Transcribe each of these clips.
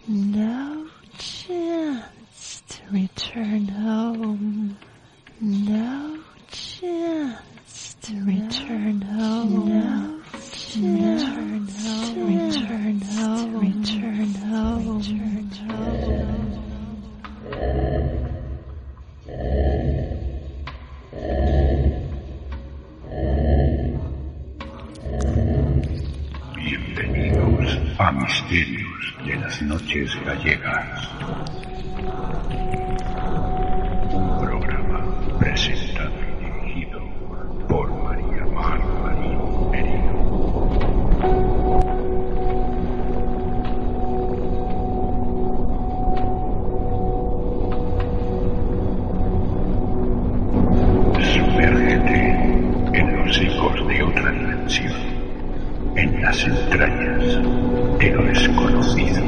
No chance to return home. No chance to return home. No chance to return home. Return home. Return home. Bienvenidos a Misterios de las Noches Gallegas. Un programa presentado y dirigido por María Mar Marín Merino. Sumérgete en los ecos de otra dimensión, en las entrañas de lo desconocido.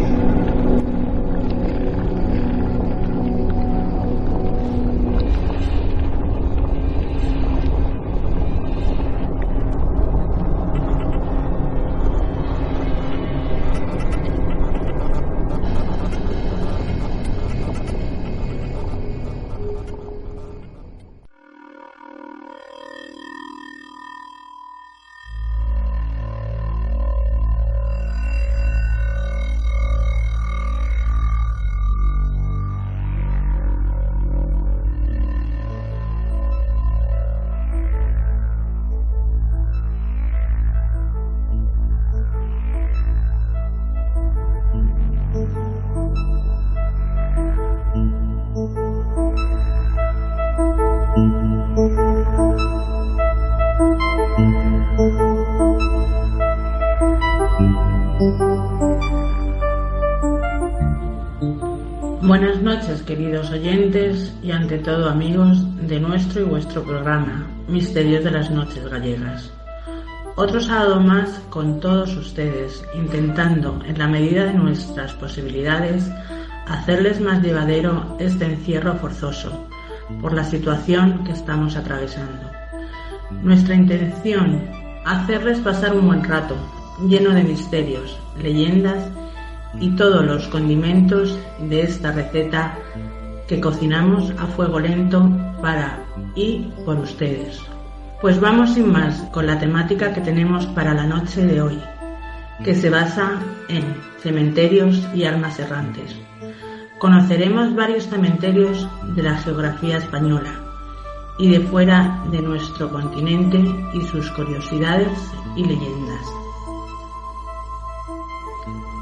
Buenas noches, queridos oyentes y ante todo amigos de nuestro y vuestro programa Misterios de las Noches Gallegas. Otro sábado más con todos ustedes, intentando en la medida de nuestras posibilidades hacerles más llevadero este encierro forzoso por la situación que estamos atravesando. Nuestra intención, hacerles pasar un buen rato lleno de misterios, leyendas y todos los condimentos de esta receta que cocinamos a fuego lento para y por ustedes. Pues vamos sin más con la temática que tenemos para la noche de hoy, que se basa en cementerios y almas errantes. Conoceremos varios cementerios de la geografía española y de fuera de nuestro continente y sus curiosidades y leyendas.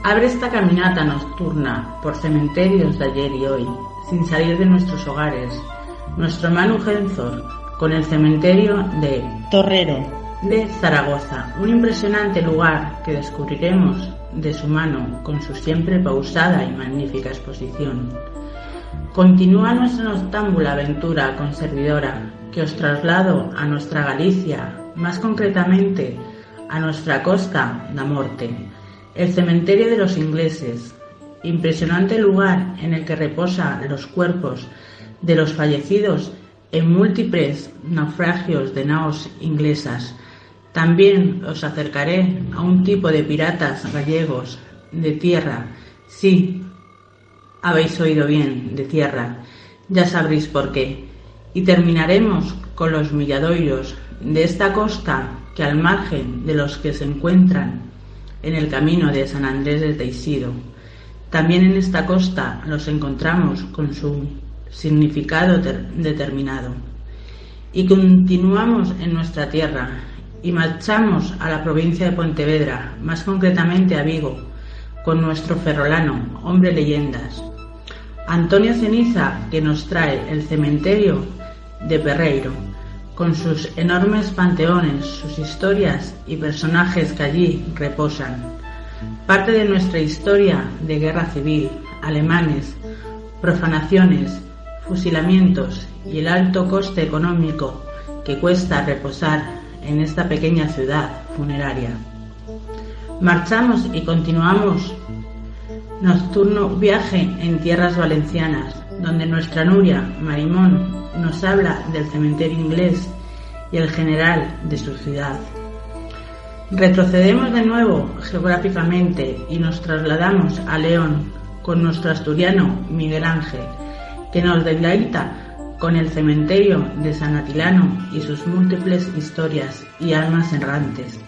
Abre esta caminata nocturna por cementerios de ayer y hoy, sin salir de nuestros hogares, nuestro Manu Genzor, con el cementerio de Torrero de Zaragoza, un impresionante lugar que descubriremos de su mano con su siempre pausada y magnífica exposición. Continúa nuestra noctámbula aventura con servidora, que os traslado a nuestra Galicia, más concretamente a nuestra Costa da Morte, el cementerio de los ingleses, impresionante lugar en el que reposan los cuerpos de los fallecidos en múltiples naufragios de naos inglesas. También os acercaré a un tipo de piratas gallegos de tierra. Sí, habéis oído bien, de tierra. Ya sabréis por qué. Y terminaremos con los milladoiros de esta costa que, al margen de los que se encuentran en el camino de San Andrés de Teixido, también en esta costa los encontramos con su significado determinado. Y continuamos en nuestra tierra y marchamos a la provincia de Pontevedra, más concretamente a Vigo, con nuestro ferrolano, hombre leyendas, Antonio Ceniza, que nos trae el cementerio de Perreiro, con sus enormes panteones, sus historias y personajes que allí reposan. Parte de nuestra historia de guerra civil, alemanes, profanaciones, fusilamientos y el alto coste económico que cuesta reposar en esta pequeña ciudad funeraria. Marchamos y continuamos nocturno viaje en tierras valencianas, donde nuestra Nuria Marimón nos habla del cementerio inglés y el general de su ciudad. Retrocedemos de nuevo geográficamente y nos trasladamos a León con nuestro asturiano Miguel Ángel, que nos deleita con el cementerio de San Atilano y sus múltiples historias y almas errantes.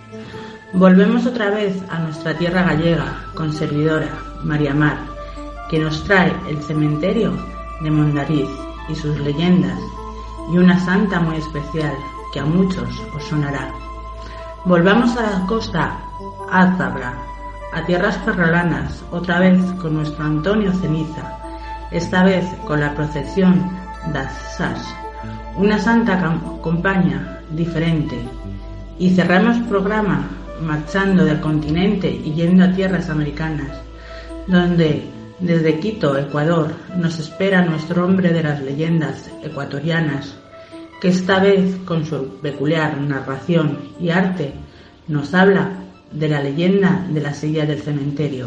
Volvemos otra vez a nuestra tierra gallega con servidora María Mar, que nos trae el cementerio de Mondariz y sus leyendas, y una santa muy especial que a muchos os sonará. Volvamos a la costa ázabra, a tierras ferrolanas, otra vez con nuestro Antonio Ceniza, esta vez con la procesión das Sas, una santa compañía diferente, y cerramos programa marchando del continente y yendo a tierras americanas, donde desde Quito, Ecuador, nos espera nuestro hombre de las leyendas ecuatorianas, que esta vez con su peculiar narración y arte nos habla de la leyenda de la silla del cementerio.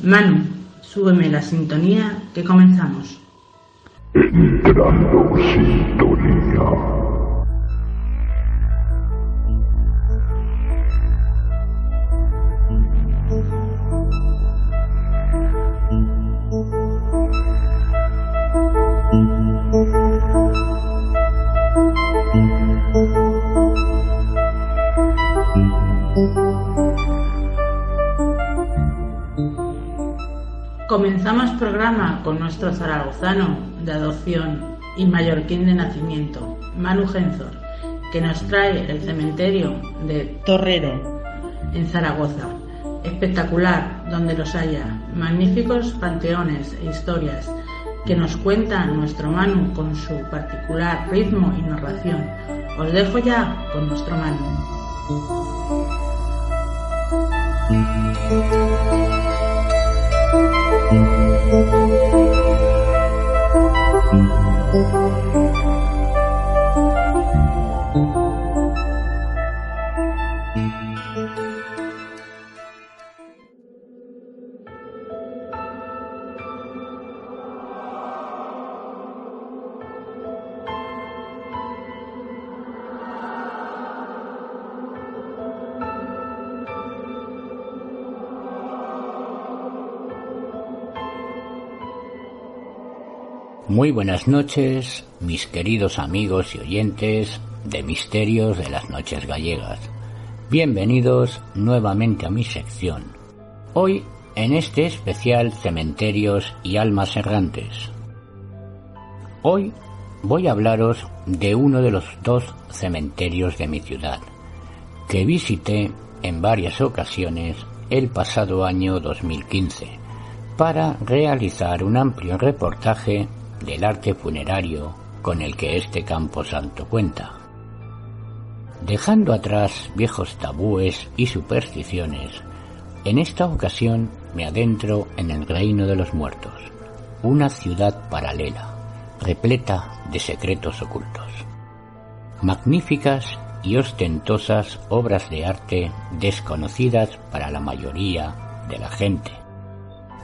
Manu, súbeme la sintonía que comenzamos. Entrando sintonía. Comenzamos programa con nuestro zaragozano de adopción y mallorquín de nacimiento, Manu Genzor, que nos trae el cementerio de Torrero, en Zaragoza. Espectacular donde los haya, magníficos panteones e historias que nos cuenta nuestro Manu con su particular ritmo y narración. Os dejo ya con nuestro Manu. Muy buenas noches, mis queridos amigos y oyentes de Misterios de las Noches Gallegas. Bienvenidos nuevamente a mi sección. Hoy en este especial Cementerios y Almas Errantes. Hoy voy a hablaros de uno de los 2 cementerios de mi ciudad, que visité en varias ocasiones el pasado año 2015 para realizar un amplio reportaje del arte funerario con el que este camposanto cuenta. Dejando atrás viejos tabúes y supersticiones, en esta ocasión me adentro en el reino de los muertos, una ciudad paralela, repleta de secretos ocultos. Magníficas y ostentosas obras de arte desconocidas para la mayoría de la gente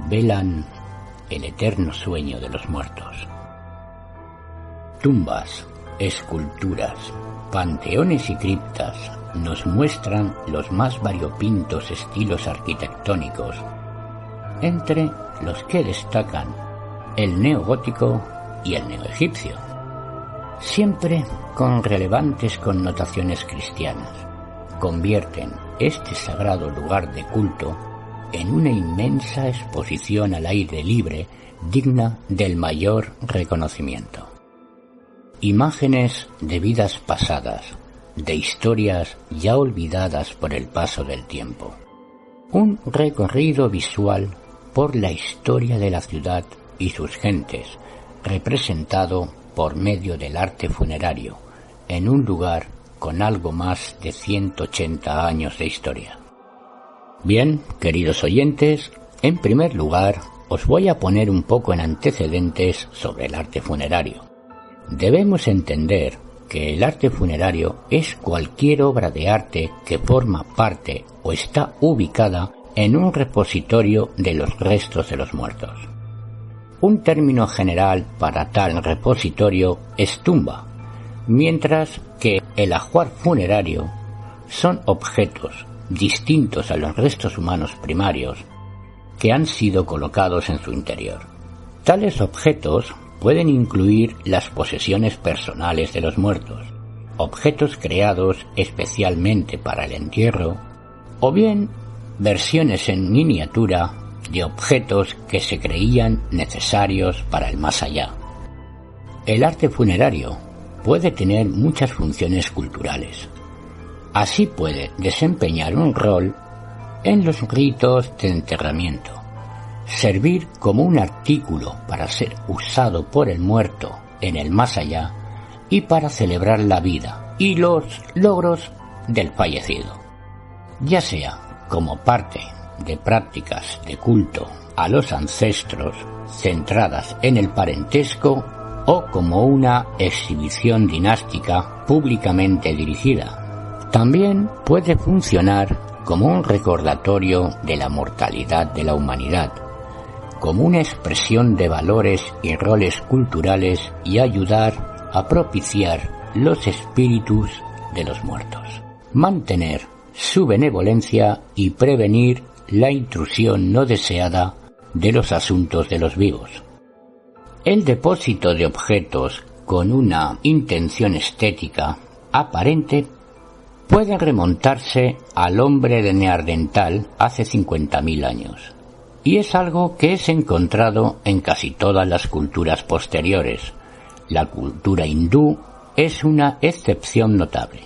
velan el eterno sueño de los muertos. Tumbas, esculturas, panteones y criptas nos muestran los más variopintos estilos arquitectónicos, entre los que destacan el neogótico y el neoegipcio, siempre con relevantes connotaciones cristianas. Convierten este sagrado lugar de culto en una inmensa exposición al aire libre digna del mayor reconocimiento. Imágenes de vidas pasadas, de historias ya olvidadas por el paso del tiempo. Un recorrido visual por la historia de la ciudad y sus gentes, representado por medio del arte funerario, en un lugar con algo más de 180 años de historia. Bien, queridos oyentes, en primer lugar os voy a poner un poco en antecedentes sobre el arte funerario. Debemos entender que el arte funerario es cualquier obra de arte que forma parte o está ubicada en un repositorio de los restos de los muertos. Un término general para tal repositorio es tumba, mientras que el ajuar funerario son objetos distintos a los restos humanos primarios que han sido colocados en su interior. Tales objetos pueden incluir las posesiones personales de los muertos, objetos creados especialmente para el entierro, o bien versiones en miniatura de objetos que se creían necesarios para el más allá. El arte funerario puede tener muchas funciones culturales. Así puede desempeñar un rol en los ritos de enterramiento, servir como un artículo para ser usado por el muerto en el más allá y para celebrar la vida y los logros del fallecido, ya sea como parte de prácticas de culto a los ancestros centradas en el parentesco o como una exhibición dinástica públicamente dirigida. También puede funcionar como un recordatorio de la mortalidad de la humanidad, como una expresión de valores y roles culturales y ayudar a propiciar los espíritus de los muertos, mantener su benevolencia y prevenir la intrusión no deseada de los asuntos de los vivos. El depósito de objetos con una intención estética aparente puede remontarse al hombre de Neandertal hace 50.000 años, y es algo que es encontrado en casi todas las culturas posteriores. La cultura hindú es una excepción notable.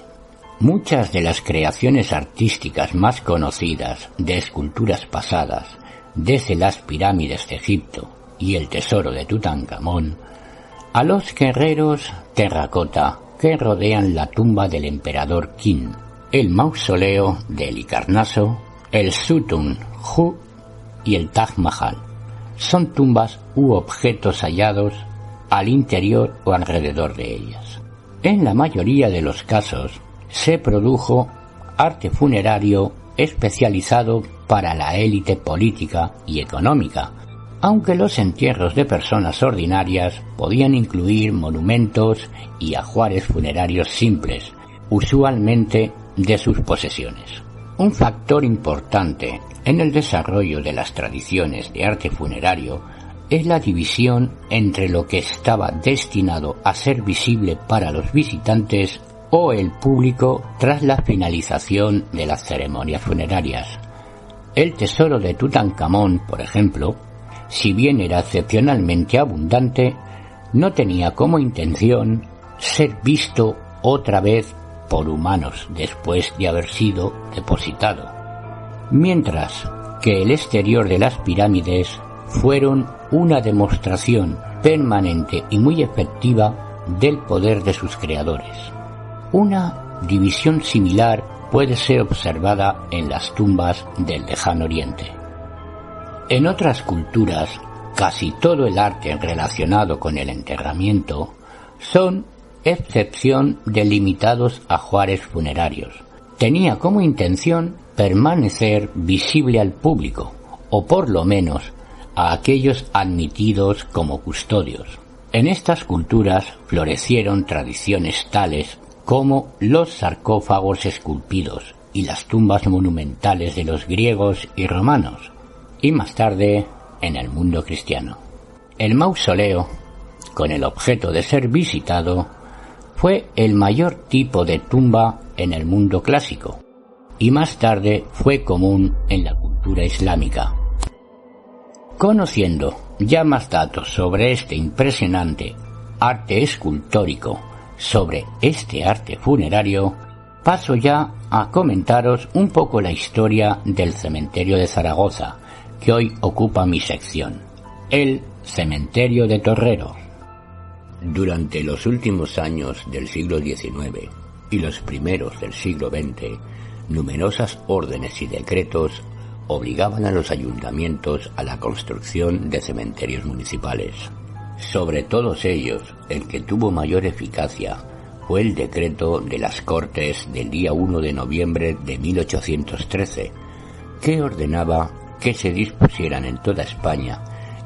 Muchas de las creaciones artísticas más conocidas de esculturas pasadas, desde las pirámides de Egipto y el tesoro de Tutankamón, a los guerreros terracota que rodean la tumba del emperador Qin, el mausoleo de Halicarnaso, el Sutun Hu y el Taj Mahal. Son tumbas u objetos hallados al interior o alrededor de ellas. En la mayoría de los casos se produjo arte funerario especializado para la élite política y económica, aunque los entierros de personas ordinarias podían incluir monumentos y ajuares funerarios simples, usualmente de sus posesiones. Un factor importante en el desarrollo de las tradiciones de arte funerario es la división entre lo que estaba destinado a ser visible para los visitantes o el público tras la finalización de las ceremonias funerarias. El tesoro de Tutankamón, por ejemplo, si bien era excepcionalmente abundante, no tenía como intención ser visto otra vez por humanos después de haber sido depositado, mientras que el exterior de las pirámides fueron una demostración permanente y muy efectiva del poder de sus creadores. Una división similar puede ser observada en las tumbas del Lejano Oriente. En otras culturas, casi todo el arte relacionado con el enterramiento son excepción de limitados ajuares funerarios. Tenía como intención permanecer visible al público, o por lo menos a aquellos admitidos como custodios. En estas culturas florecieron tradiciones tales como los sarcófagos esculpidos y las tumbas monumentales de los griegos y romanos, y más tarde en el mundo cristiano. El mausoleo, con el objeto de ser visitado, fue el mayor tipo de tumba en el mundo clásico, y más tarde fue común en la cultura islámica. Conociendo ya más datos sobre este impresionante arte escultórico, sobre este arte funerario, paso ya a comentaros un poco la historia del cementerio de Zaragoza, que hoy ocupa mi sección, el cementerio de Torrero. Durante los últimos años del siglo XIX y los primeros del siglo XX, numerosas órdenes y decretos obligaban a los ayuntamientos a la construcción de cementerios municipales. Sobre todos ellos, el que tuvo mayor eficacia fue el decreto de las Cortes del día 1 de noviembre de 1813, que ordenaba que se dispusieran en toda España,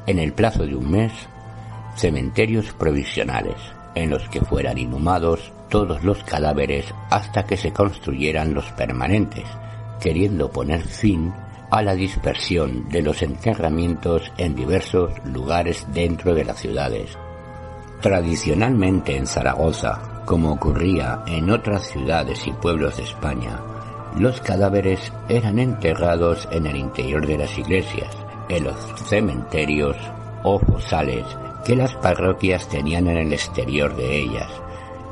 en el plazo de un mes, cementerios provisionales, en los que fueran inhumados todos los cadáveres hasta que se construyeran los permanentes, queriendo poner fin a la dispersión de los enterramientos en diversos lugares dentro de las ciudades. Tradicionalmente en Zaragoza, como ocurría en otras ciudades y pueblos de España, los cadáveres eran enterrados en el interior de las iglesias, en los cementerios o fosales que las parroquias tenían en el exterior de ellas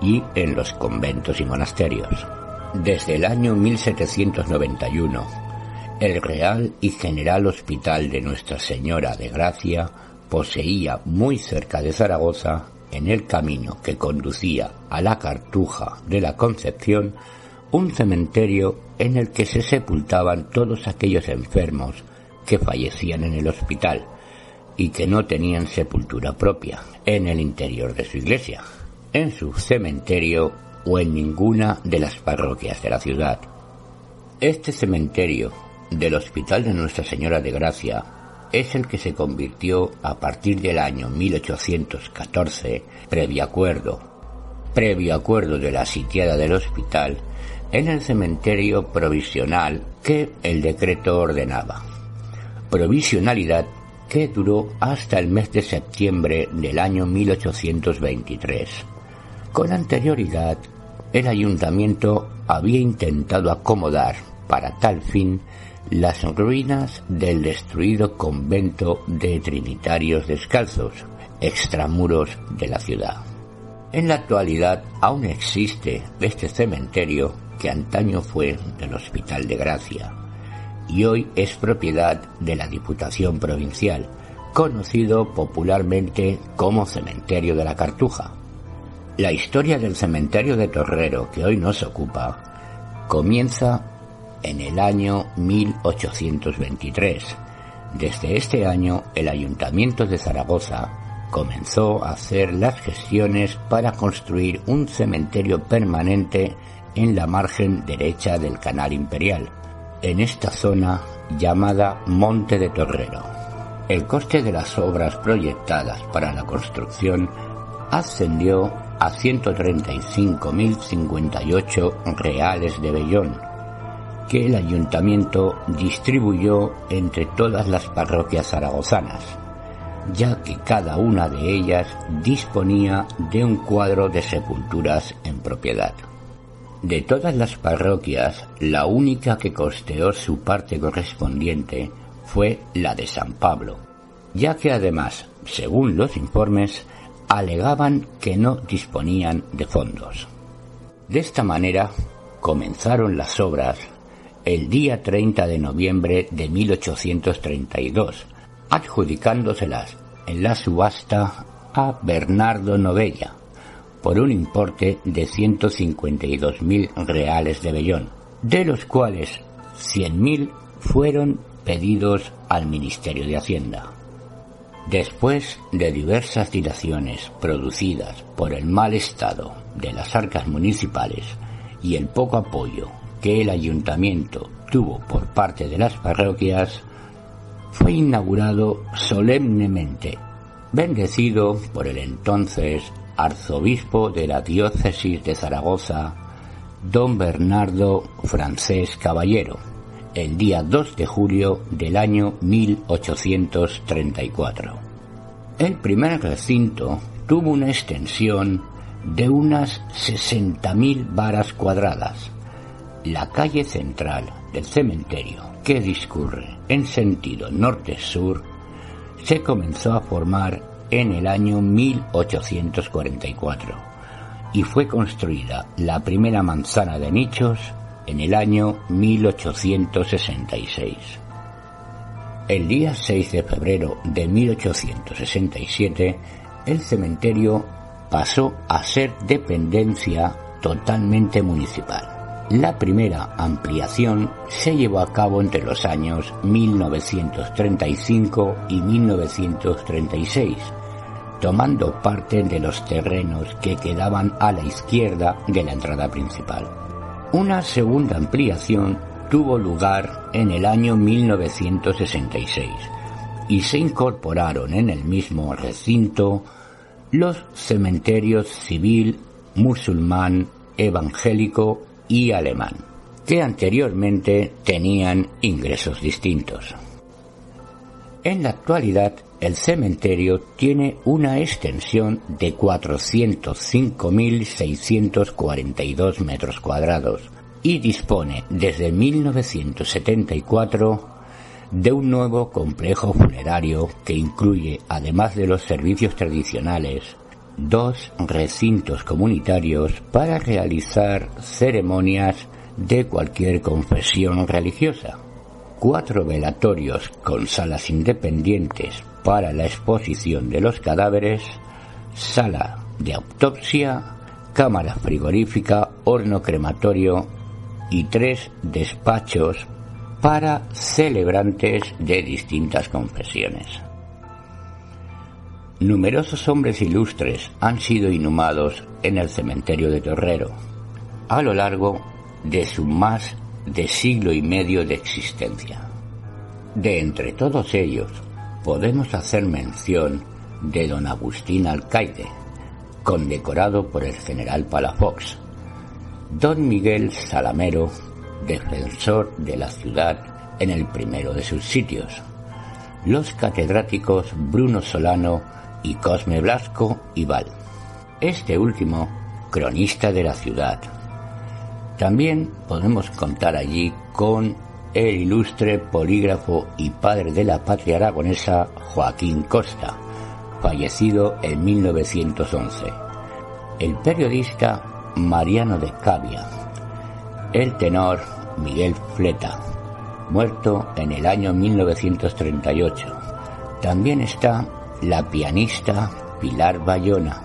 y en los conventos y monasterios. Desde el año 1791, el Real y General Hospital de Nuestra Señora de Gracia poseía muy cerca de Zaragoza, en el camino que conducía a la Cartuja de la Concepción, un cementerio en el que se sepultaban todos aquellos enfermos que fallecían en el hospital y que no tenían sepultura propia en el interior de su iglesia, en su cementerio o en ninguna de las parroquias de la ciudad. Este cementerio del Hospital de Nuestra Señora de Gracia es el que se convirtió a partir del año 1814, previo acuerdo de la sitiada del hospital, en el cementerio provisional que el decreto ordenaba. Provisionalidad que duró hasta el mes de septiembre del año 1823. Con anterioridad, el ayuntamiento había intentado acomodar para tal fin las ruinas del destruido convento de Trinitarios Descalzos, extramuros de la ciudad. En la actualidad aún existe este cementerio que antaño fue del Hospital de Gracia y hoy es propiedad de la Diputación Provincial, conocido popularmente como Cementerio de la Cartuja. La historia del cementerio de Torrero, que hoy nos ocupa, comienza en el año 1823. Desde este año, el Ayuntamiento de Zaragoza comenzó a hacer las gestiones para construir un cementerio permanente en la margen derecha del Canal Imperial, en esta zona llamada Monte de Torrero. El coste de las obras proyectadas para la construcción ascendió a 135.058 reales de vellón, que el ayuntamiento distribuyó entre todas las parroquias zaragozanas, ya que cada una de ellas disponía de un cuadro de sepulturas en propiedad. De todas las parroquias, la única que costeó su parte correspondiente fue la de San Pablo, ya que además, según los informes, alegaban que no disponían de fondos. De esta manera, comenzaron las obras el día 30 de noviembre de 1832, adjudicándoselas en la subasta a Bernardo Novella, por un importe de 152.000 reales de vellón, de los cuales 100.000 fueron pedidos al Ministerio de Hacienda. Después de diversas dilaciones producidas por el mal estado de las arcas municipales y el poco apoyo que el ayuntamiento tuvo por parte de las parroquias, fue inaugurado solemnemente, bendecido por el entonces arzobispo de la diócesis de Zaragoza, don Bernardo Francés Caballero, el día 2 de julio del año 1834. El primer recinto tuvo una extensión de unas 60.000 varas cuadradas. La calle central del cementerio, que discurre en sentido norte-sur, se comenzó a formar en el año 1844 y fue construida la primera manzana de nichos en el año 1866. El día 6 de febrero de 1867, el cementerio pasó a ser dependencia totalmente municipal. La primera ampliación se llevó a cabo entre los años 1935 y 1936, tomando parte de los terrenos que quedaban a la izquierda de la entrada principal. Una segunda ampliación tuvo lugar en el año 1966 y se incorporaron en el mismo recinto los cementerios civil, musulmán, evangélico y alemán. que anteriormente tenían ingresos distintos. En la actualidad, el cementerio tiene una extensión de 405.642 metros cuadrados y dispone desde 1974 de un nuevo complejo funerario que incluye, además de los servicios tradicionales, 2 recintos comunitarios para realizar ceremonias de cualquier confesión religiosa, 4 velatorios con salas independientes para la exposición de los cadáveres, sala de autopsia, cámara frigorífica, horno crematorio y 3 despachos para celebrantes de distintas confesiones. Numerosos hombres ilustres han sido inhumados en el cementerio de Torrero a lo largo de su más de siglo y medio de existencia. De entre todos ellos podemos hacer mención de don Agustín Alcaide, condecorado por el general Palafox, don Miguel Salamero, defensor de la ciudad en el primero de sus sitios, los catedráticos Bruno Solano y Cosme Blasco y Val, este último cronista de la ciudad. También podemos contar allí con el ilustre polígrafo y padre de la patria aragonesa Joaquín Costa, fallecido en 1911, el periodista Mariano de Cavia, el tenor Miguel Fleta, muerto en el año 1938. También está la pianista Pilar Bayona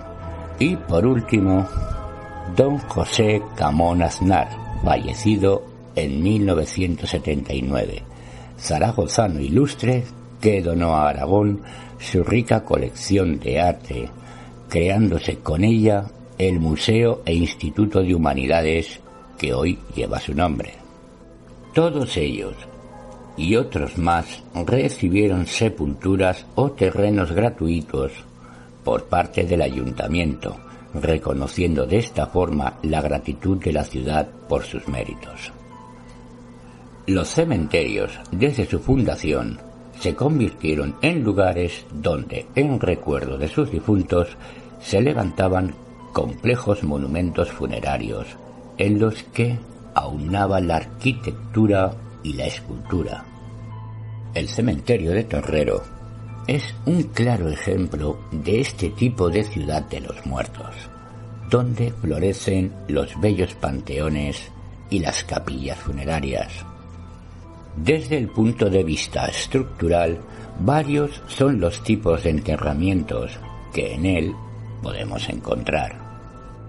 y, por último, don José Camón Aznar, fallecido en 1979, zaragozano ilustre que donó a Aragón su rica colección de arte, creándose con ella el Museo e Instituto de Humanidades que hoy lleva su nombre. Todos ellos y otros más recibieron sepulturas o terrenos gratuitos por parte del ayuntamiento, reconociendo de esta forma la gratitud de la ciudad por sus méritos. Los cementerios, desde su fundación, se convirtieron en lugares donde, en recuerdo de sus difuntos, se levantaban complejos monumentos funerarios en los que aunaba la arquitectura y la escultura. El cementerio de Torrero es un claro ejemplo de este tipo de ciudad de los muertos, donde florecen los bellos panteones y las capillas funerarias. Desde el punto de vista estructural, varios son los tipos de enterramientos que en él podemos encontrar.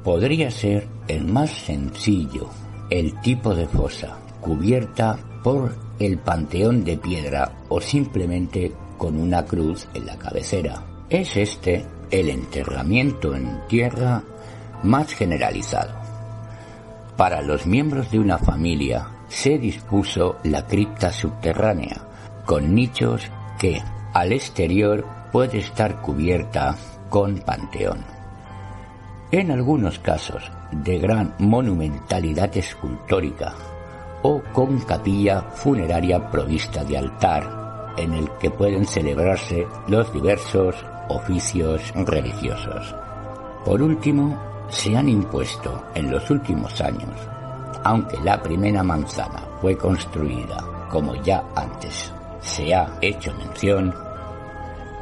Podría ser el más sencillo, el tipo de fosa, cubierta por el panteón de piedra o simplemente con una cruz en la cabecera. Es este el enterramiento en tierra más generalizado. Para los miembros de una familia se dispuso la cripta subterránea, con nichos que al exterior puede estar cubierta con panteón. En algunos casos de gran monumentalidad escultórica o con capilla funeraria provista de altar en el que pueden celebrarse los diversos oficios religiosos. Por último, se han impuesto en los últimos años, aunque la primera manzana fue construida, como ya antes se ha hecho mención,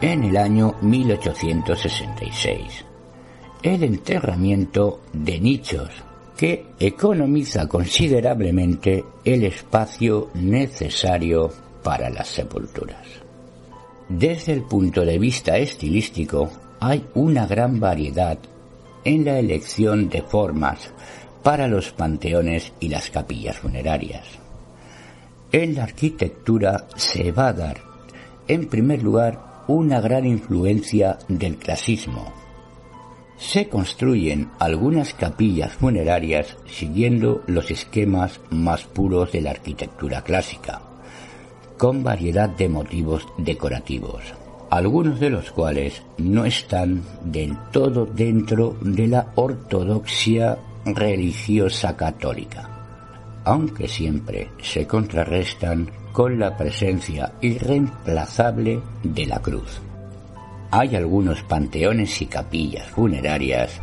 en el año 1866, el enterramiento de nichos, que economiza considerablemente el espacio necesario para las sepulturas. Desde el punto de vista estilístico, hay una gran variedad en la elección de formas para los panteones y las capillas funerarias. En la arquitectura se va a dar, en primer lugar, una gran influencia del clasismo. Se construyen algunas capillas funerarias siguiendo los esquemas más puros de la arquitectura clásica, con variedad de motivos decorativos, algunos de los cuales no están del todo dentro de la ortodoxia religiosa católica. aunque siempre se contrarrestan con la presencia irreemplazable de la cruz. Hay algunos panteones y capillas funerarias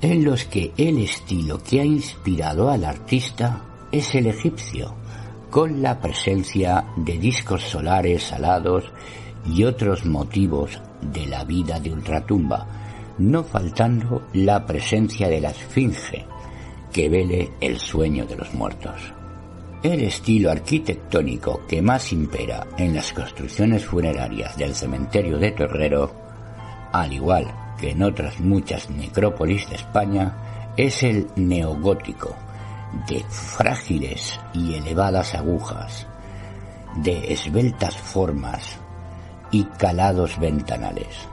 en los que el estilo que ha inspirado al artista es el egipcio, con la presencia de discos solares alados y otros motivos de la vida de ultratumba, no faltando la presencia de la esfinge, que vele el sueño de los muertos. El estilo arquitectónico que más impera en las construcciones funerarias del cementerio de Torrero, al igual que en otras muchas necrópolis de España, es el neogótico, de frágiles y elevadas agujas, de esbeltas formas y calados ventanales.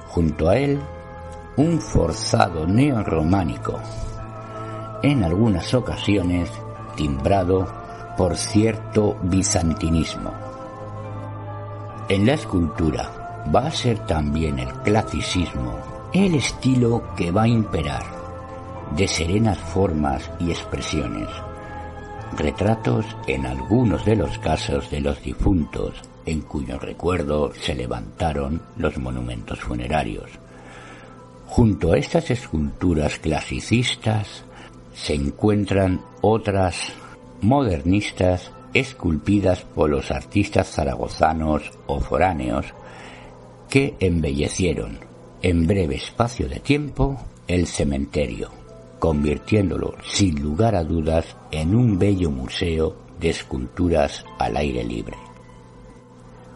Junto a él, un forzado neorrománico, en algunas ocasiones timbrado por cierto bizantinismo. En la escultura va a ser también el clasicismo el estilo que va a imperar, de serenas formas y expresiones, retratos en algunos de los casos de los difuntos en cuyo recuerdo se levantaron los monumentos funerarios. Junto a estas esculturas clasicistas se encuentran otras modernistas esculpidas por los artistas zaragozanos o foráneos que embellecieron en breve espacio de tiempo el cementerio, convirtiéndolo sin lugar a dudas en un bello museo de esculturas al aire libre.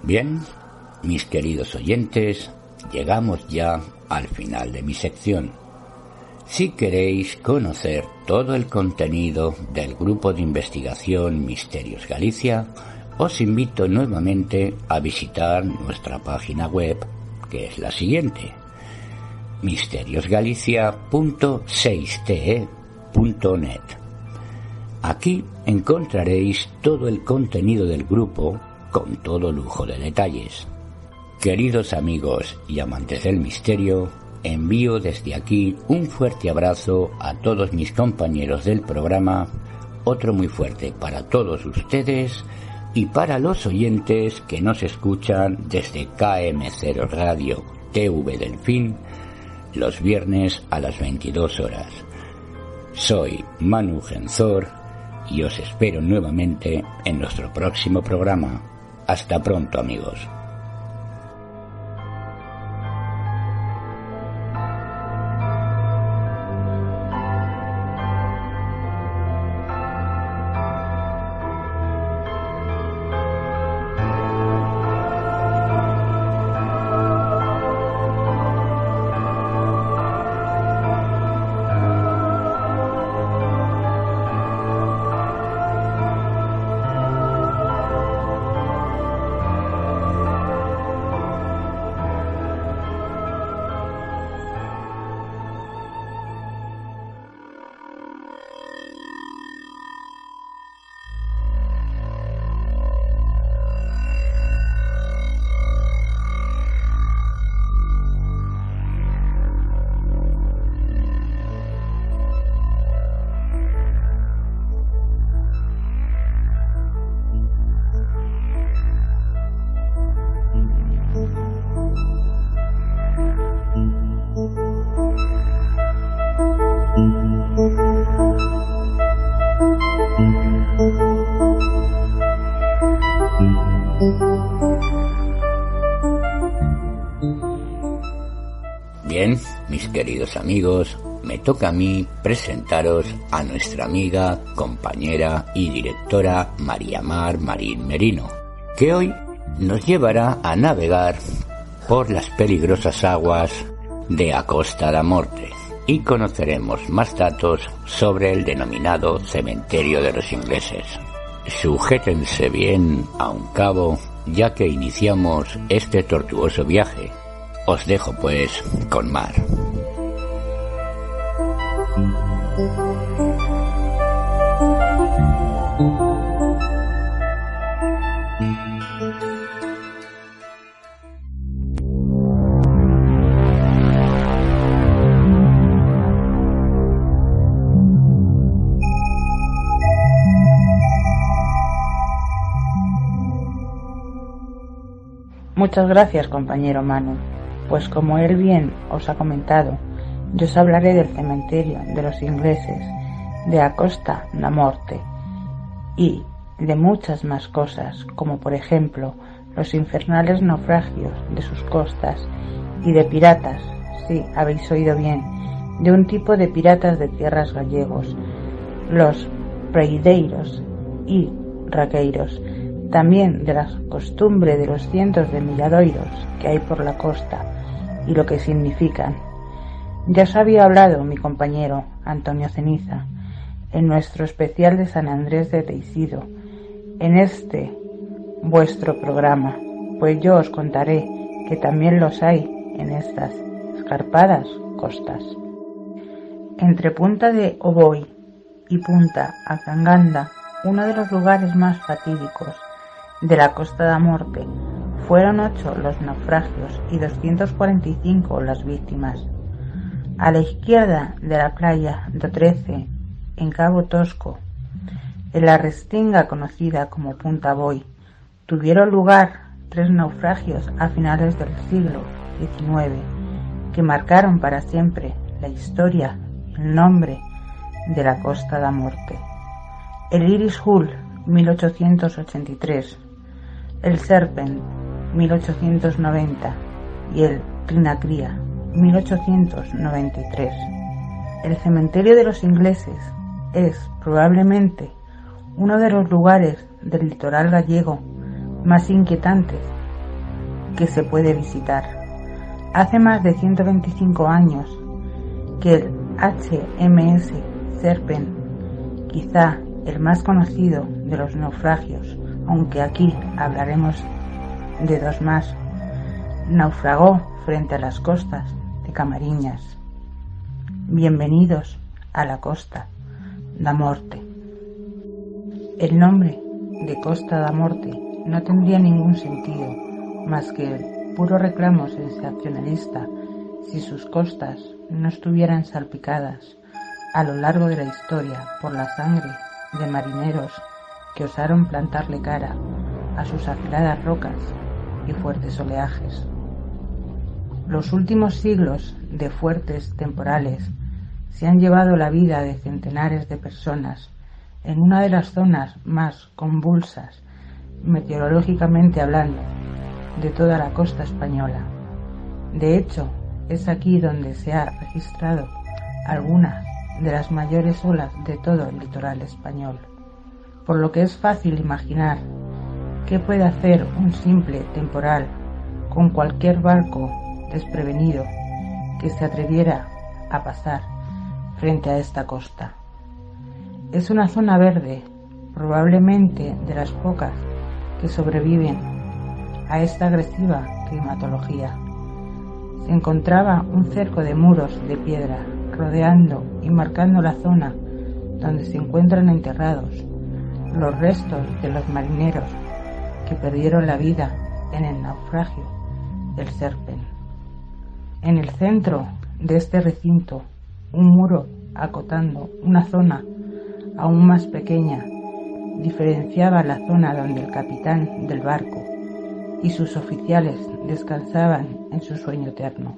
Bien, mis queridos oyentes, llegamos ya al final de mi sección. Si queréis conocer todo el contenido del grupo de investigación Misterios Galicia, os invito nuevamente a visitar nuestra página web, que es la siguiente: misteriosgalicia.6te.net. Aquí encontraréis todo el contenido del grupo con todo lujo de detalles. Queridos amigos y amantes del misterio, envío desde aquí un fuerte abrazo a todos mis compañeros del programa, otro muy fuerte para todos ustedes y para los oyentes que nos escuchan desde KM0 Radio TV Delfín los viernes a las 22 horas. Soy Manu Genzor y os espero nuevamente en nuestro próximo programa. Hasta pronto, amigos. Bien, mis queridos amigos, me toca a mí presentaros a nuestra amiga, compañera y directora María Mar Marín Merino, que hoy nos llevará a navegar por las peligrosas aguas de A Costa da Morte y conoceremos más datos sobre el denominado cementerio de los ingleses. Sujétense bien a un cabo, ya que iniciamos este tortuoso viaje. Os dejo pues con Mar. Muchas gracias, compañero Manu, pues como él bien os ha comentado, yo os hablaré del cementerio de los ingleses de la Costa da Morte y de muchas más cosas, como por ejemplo los infernales naufragios de sus costas y de piratas, sí, habéis oído bien, de un tipo de piratas de tierras gallegos, los preideiros y raqueiros, también de la costumbre de los cientos de milladoiros que hay por la costa y lo que significan. Ya os había hablado mi compañero Antonio Ceniza en nuestro especial de San Andrés de Teixido, en este vuestro programa, pues yo os contaré que también los hay en estas escarpadas costas. Entre Punta de Oboy y Punta Azanganda, uno de los lugares más fatídicos de la Costa da Morte, fueron 8 los naufragios y 245 las víctimas. A la izquierda de la playa do 13, en Cabo Tosco, en la restinga conocida como Punta Boy, tuvieron lugar 3 naufragios a finales del siglo XIX que marcaron para siempre la historia y el nombre de la Costa da Morte. El Iris Hull, 1883, el Serpent, 1890 y el Trinacria, 1893. El cementerio de los ingleses es probablemente uno de los lugares del litoral gallego más inquietantes que se puede visitar. Hace más de 125 años que el HMS Serpent, quizá el más conocido de los naufragios, aunque aquí hablaremos de 2 más, naufragó frente a las costas de Camariñas. Bienvenidos a la Costa da Morte. El nombre de Costa da Morte no tendría ningún sentido más que el puro reclamo sensacionalista si sus costas no estuvieran salpicadas a lo largo de la historia por la sangre de marineros que osaron plantarle cara a sus afiladas rocas y fuertes oleajes. Los últimos siglos de fuertes temporales se han llevado la vida de centenares de personas en una de las zonas más convulsas, meteorológicamente hablando, de toda la costa española. De hecho, es aquí donde se ha registrado algunas de las mayores olas de todo el litoral español, por lo que es fácil imaginar qué puede hacer un simple temporal con cualquier barco desprevenido que se atreviera a pasar frente a esta costa. Es una zona verde, probablemente de las pocas que sobreviven a esta agresiva climatología. Se encontraba un cerco de muros de piedra rodeando y marcando la zona donde se encuentran enterrados los restos de los marineros que perdieron la vida en el naufragio del Serpent. En el centro de este recinto, un muro acotando una zona aún más pequeña diferenciaba la zona donde el capitán del barco y sus oficiales descansaban en su sueño eterno.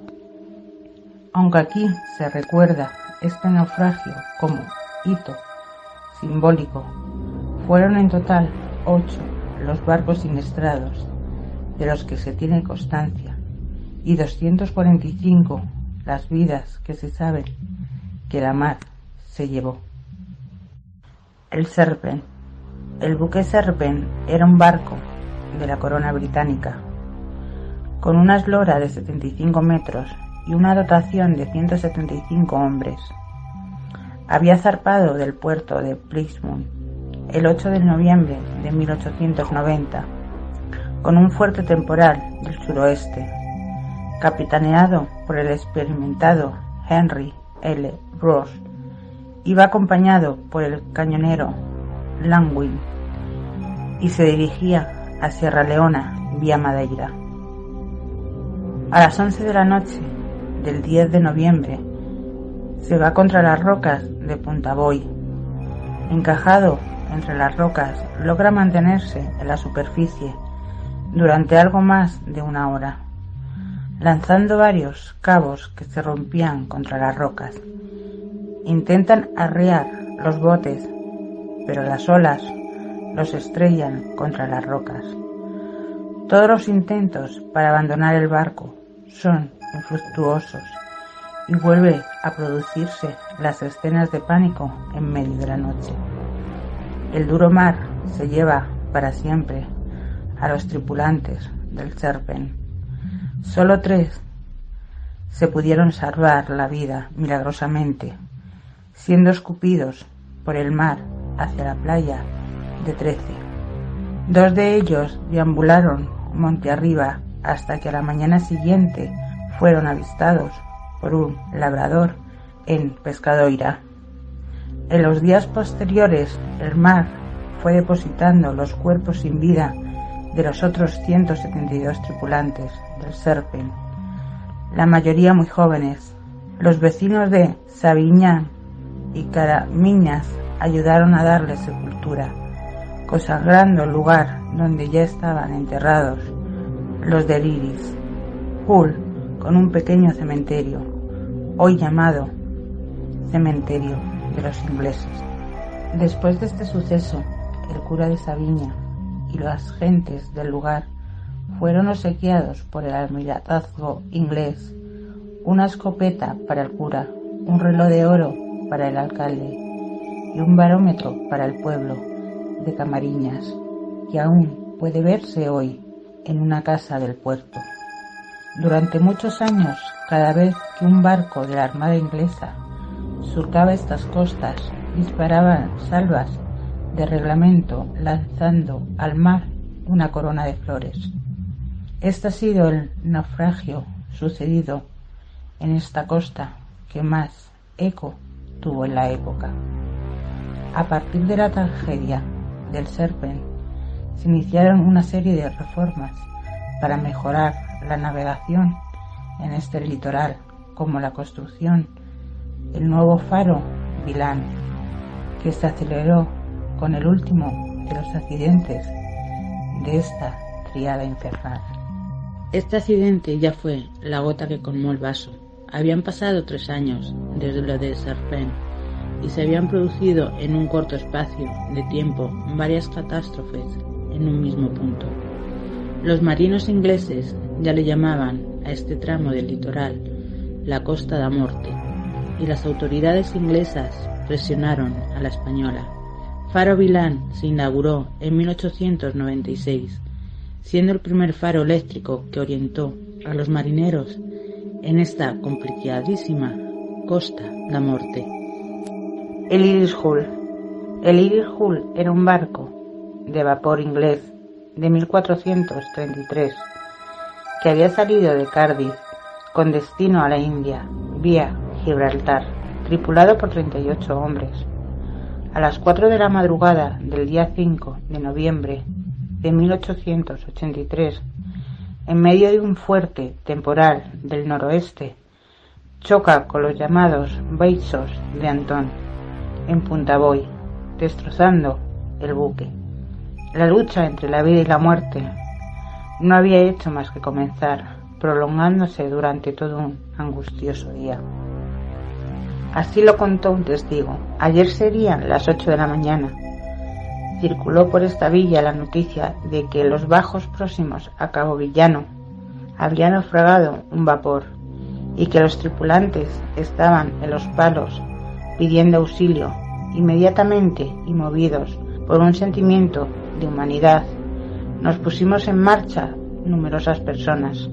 Aunque aquí se recuerda este naufragio como hito simbólico, fueron en total 8 los barcos siniestrados de los que se tiene constancia y 245 las vidas que se saben que la mar se llevó. El Serpent. El buque Serpent era un barco de la corona británica, con una eslora de 75 metros y una dotación de 175 hombres. Había zarpado del puerto de Plymouth el 8 de noviembre de 1890, con un fuerte temporal del suroeste, capitaneado por el experimentado Henry L. Ross. Iba acompañado por el cañonero Langwin y se dirigía a Sierra Leona vía Madeira. A las 11 de la noche del 10 de noviembre se va contra las rocas de Punta Boy. Encajado entre las rocas, logra mantenerse en la superficie durante algo más de una hora, lanzando varios cabos que se rompían contra las rocas. Intentan arriar los botes, pero las olas los estrellan contra las rocas. Todos los intentos para abandonar el barco son infructuosos y vuelve a producirse las escenas de pánico en medio de la noche. El duro mar se lleva para siempre a los tripulantes del Serpent. Solo 3 se pudieron salvar la vida milagrosamente, siendo escupidos por el mar hacia la playa de 13. 2 de ellos deambularon monte arriba hasta que a la mañana siguiente fueron avistados por un labrador en Pescadoira. En los días posteriores, el mar fue depositando los cuerpos sin vida de los otros 172 tripulantes del Serpent, la mayoría muy jóvenes. Los vecinos de Sabiñán y Caramiñas ayudaron a darle sepultura, consagrando el lugar donde ya estaban enterrados los de Iris Hull con un pequeño cementerio, hoy llamado Cementerio de los Ingleses. Después de este suceso, el cura de Sabiña y las gentes del lugar fueron obsequiados por el almirantazgo inglés una escopeta para el cura, un reloj de oro para el alcalde y un barómetro para el pueblo de Camariñas, que aún puede verse hoy en una casa del puerto. Durante muchos años, cada vez que un barco de la Armada inglesa surcaba estas costas, disparaban salvas de reglamento lanzando al mar una corona de flores. Este ha sido el naufragio sucedido en esta costa que más eco tuvo en la época. A partir de la tragedia del Serpent, se iniciaron una serie de reformas para mejorar la navegación en este litoral, como la construcción del nuevo faro Vilán, que se aceleró con el último de los accidentes de esta tríada infernal. Este accidente ya fue la gota que colmó el vaso. Habían pasado 3 años desde lo de Serpent y se habían producido en un corto espacio de tiempo varias catástrofes en un mismo punto. Los marinos ingleses ya le llamaban a este tramo del litoral la Costa da Morte, y las autoridades inglesas presionaron a la española. Faro Vilán se inauguró en 1896, siendo el primer faro eléctrico que orientó a los marineros en esta complicadísima Costa da Morte. El Iris Hull. El Iris Hull era un barco de vapor inglés de 1433 que había salido de Cardiff con destino a la India vía Gibraltar, tripulado por 38 hombres. A las 4 de la madrugada del día 5 de noviembre de 1883, en medio de un fuerte temporal del noroeste, choca con los llamados Beisos de Antón en Punta Boy, destrozando el buque. La lucha entre la vida y la muerte no había hecho más que comenzar, prolongándose durante todo un angustioso día. Así lo contó un testigo. Ayer serían las 8 de la mañana. Circuló por esta villa la noticia de que en los bajos próximos a Cabo Villano había naufragado un vapor y que los tripulantes estaban en los palos pidiendo auxilio. Inmediatamente y movidos por un sentimiento de humanidad, nos pusimos en marcha numerosas personas,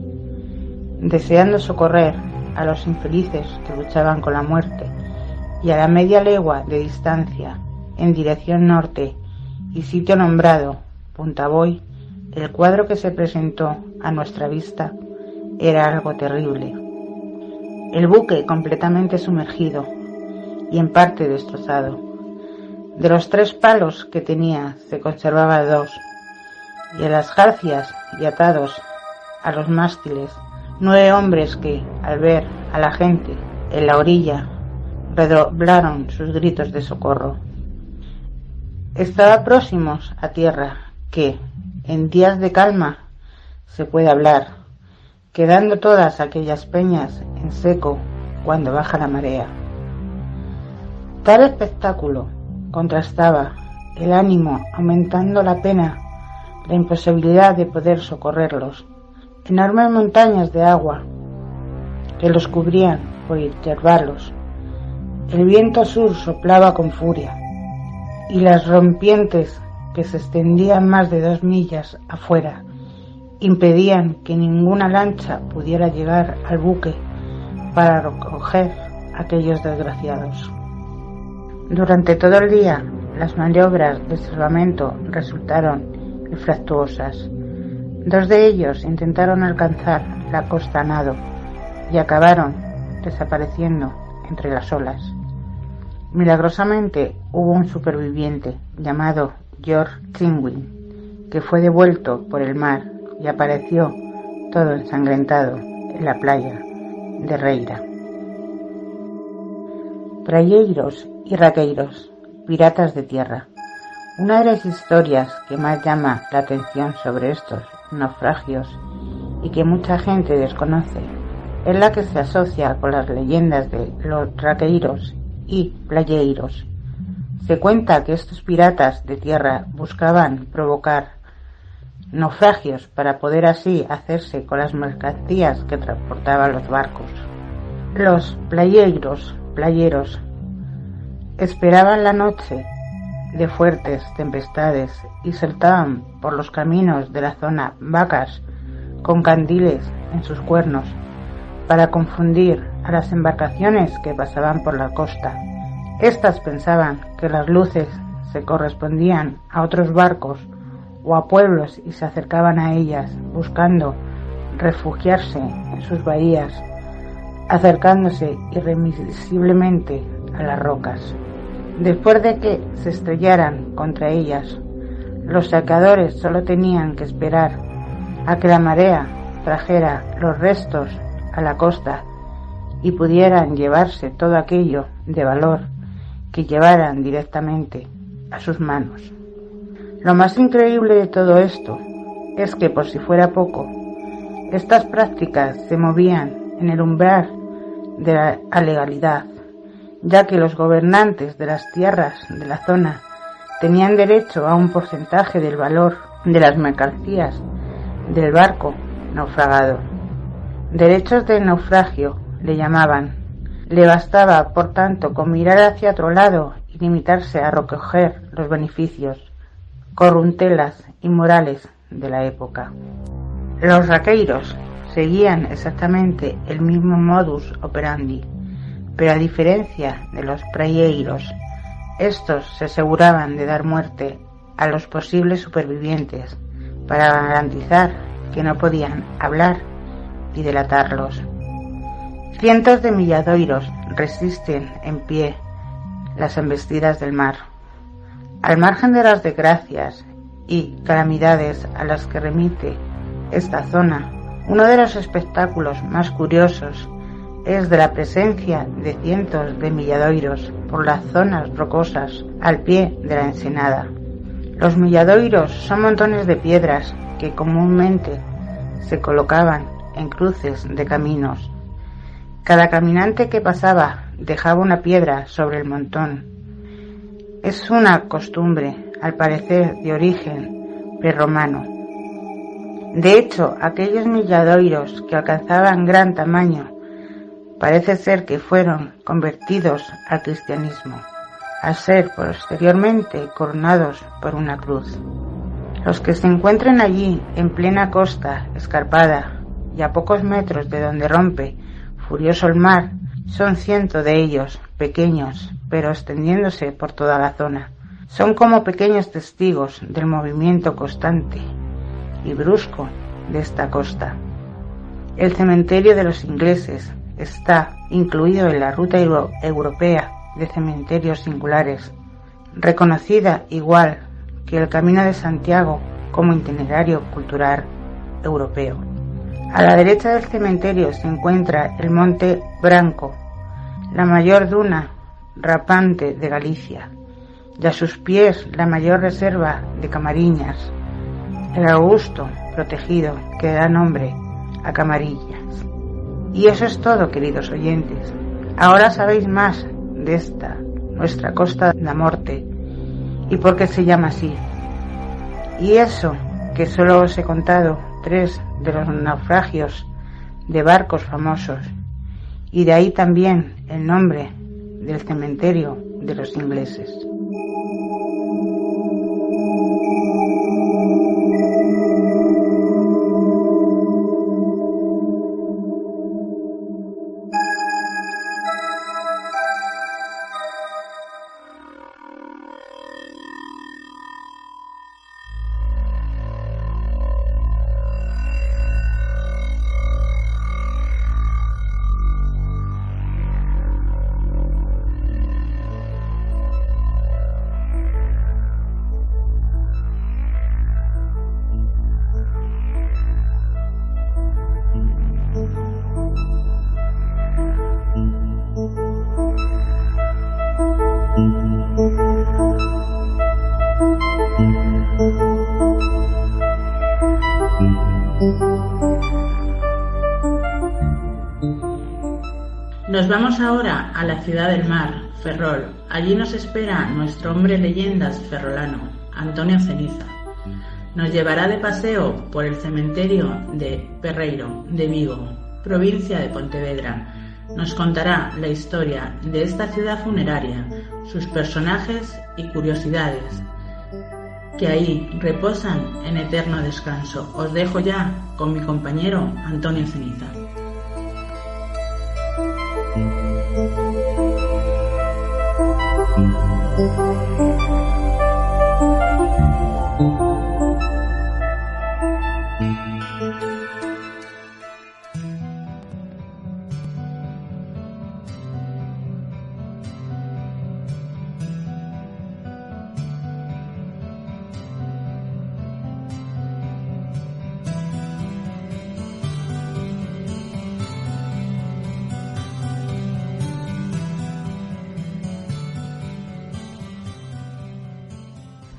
deseando socorrer a los infelices que luchaban con la muerte, y a la media legua de distancia, en dirección norte y sitio nombrado Punta Boy, el cuadro que se presentó a nuestra vista era algo terrible. El buque completamente sumergido y en parte destrozado. De los 3 palos que tenía se conservaba 2, y en las jarcias y atados a los mástiles 9 hombres que, al ver a la gente en la orilla, redoblaron sus gritos de socorro. Estaba próximos a tierra que, en días de calma, se puede hablar, quedando todas aquellas peñas en seco cuando baja la marea. Tal espectáculo contrastaba el ánimo, aumentando la pena, la imposibilidad de poder socorrerlos. Enormes montañas de agua que los cubrían por intervalos. El viento sur soplaba con furia, y las rompientes que se extendían más de 2 millas afuera impedían que ninguna lancha pudiera llegar al buque para recoger a aquellos desgraciados. Durante todo el día, las maniobras de salvamento resultaron infructuosas. 2 de ellos intentaron alcanzar la costa a nado y acabaron desapareciendo entre las olas. Milagrosamente hubo un superviviente llamado George Tinwin, que fue devuelto por el mar y apareció todo ensangrentado en la playa de Reira. Praieiros y raqueiros, piratas de tierra. Una de las historias que más llama la atención sobre estos naufragios y que mucha gente desconoce es la que se asocia con las leyendas de los raqueiros y playeiros. Se cuenta que estos piratas de tierra buscaban provocar naufragios para poder así hacerse con las mercancías que transportaban los barcos. Los playeros, esperaban la noche de fuertes tempestades y saltaban por los caminos de la zona vacas con candiles en sus cuernos para confundir a las embarcaciones que pasaban por la costa. Estas pensaban que las luces se correspondían a otros barcos o a pueblos y se acercaban a ellas buscando refugiarse en sus bahías, acercándose irremisiblemente a las rocas. Después de que se estrellaran contra ellas, los saqueadores solo tenían que esperar a que la marea trajera los restos a la costa y pudieran llevarse todo aquello de valor que llevaran directamente a sus manos. Lo más increíble de todo esto es que, por si fuera poco, estas prácticas se movían en el umbral de la legalidad, ya que los gobernantes de las tierras de la zona tenían derecho a un porcentaje del valor de las mercancías del barco naufragado. Derechos de naufragio le llamaban. Le bastaba, por tanto, con mirar hacia otro lado y limitarse a recoger los beneficios, corruptelas y morales de la época. Los raqueiros seguían exactamente el mismo modus operandi, pero a diferencia de los praieiros, estos se aseguraban de dar muerte a los posibles supervivientes para garantizar que no podían hablar y delatarlos. Cientos de milladoiros resisten en pie las embestidas del mar. Al margen de las desgracias y calamidades a las que remite esta zona, uno de los espectáculos más curiosos es de la presencia de cientos de milladoiros por las zonas rocosas al pie de la ensenada. Los milladoiros son montones de piedras que comúnmente se colocaban en cruces de caminos. Cada caminante que pasaba dejaba una piedra sobre el montón. Es una costumbre, al parecer, de origen prerromano. De hecho, aquellos milladoiros que alcanzaban gran tamaño parece ser que fueron convertidos al cristianismo, al ser posteriormente coronados por una cruz. Los que se encuentren allí en plena costa escarpada y a pocos metros de donde rompe furioso el mar, son cientos de ellos, pequeños, pero extendiéndose por toda la zona. Son como pequeños testigos del movimiento constante y brusco de esta costa. El cementerio de los ingleses está incluido en la ruta europea de cementerios singulares, reconocida igual que el Camino de Santiago como itinerario cultural europeo. A la derecha del cementerio se encuentra el Monte Branco, la mayor duna rapante de Galicia, y a sus pies la mayor reserva de Camariñas, el augusto protegido que da nombre a Camarillas. Y eso es todo, queridos oyentes. Ahora sabéis más de esta, nuestra Costa da Morte, y por qué se llama así. Y eso, que solo os he contado 3 de los naufragios de barcos famosos, y de ahí también el nombre del cementerio de los ingleses. Nos vamos ahora a la ciudad del mar, Ferrol. Allí nos espera nuestro hombre leyendas ferrolano, Antonio Ceniza. Nos llevará de paseo por el cementerio de Perreiro, de Vigo, provincia de Pontevedra. Nos contará la historia de esta ciudad funeraria, sus personajes y curiosidades, que ahí reposan en eterno descanso. Os dejo ya con mi compañero Antonio Ceniza.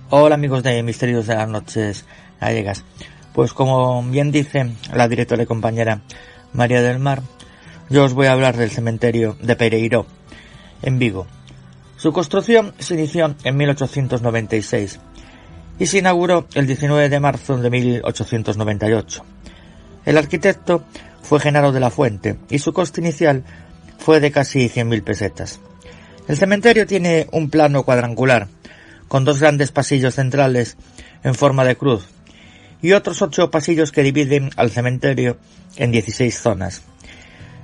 Hola amigos de Misterios de las Noches Gallegas. Pues como bien dice la directora y compañera María del Mar, yo os voy a hablar del cementerio de Pereiro, en Vigo. Su construcción se inició en 1896 y se inauguró el 19 de marzo de 1898. El arquitecto fue Genaro de la Fuente y su coste inicial fue de casi 100.000 pesetas. El cementerio tiene un plano cuadrangular con 2 grandes pasillos centrales en forma de cruz y otros 8 pasillos que dividen al cementerio en 16 zonas.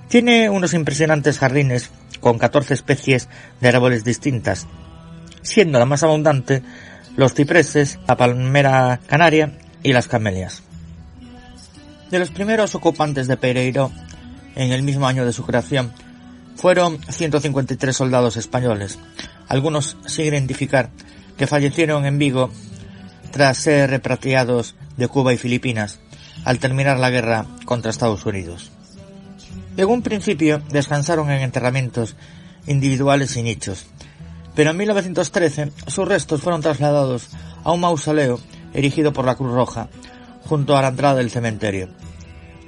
Tiene unos impresionantes jardines con 14 especies de árboles distintas, siendo la más abundante los cipreses, la palmera canaria y las camelias. De los primeros ocupantes de Pereiro, en el mismo año de su creación, fueron 153 soldados españoles, algunos sin identificar, que fallecieron en Vigo tras ser repatriados de Cuba y Filipinas al terminar la guerra contra Estados Unidos. En un principio descansaron en enterramientos individuales y nichos, pero en 1913 sus restos fueron trasladados a un mausoleo erigido por la Cruz Roja junto a la entrada del cementerio.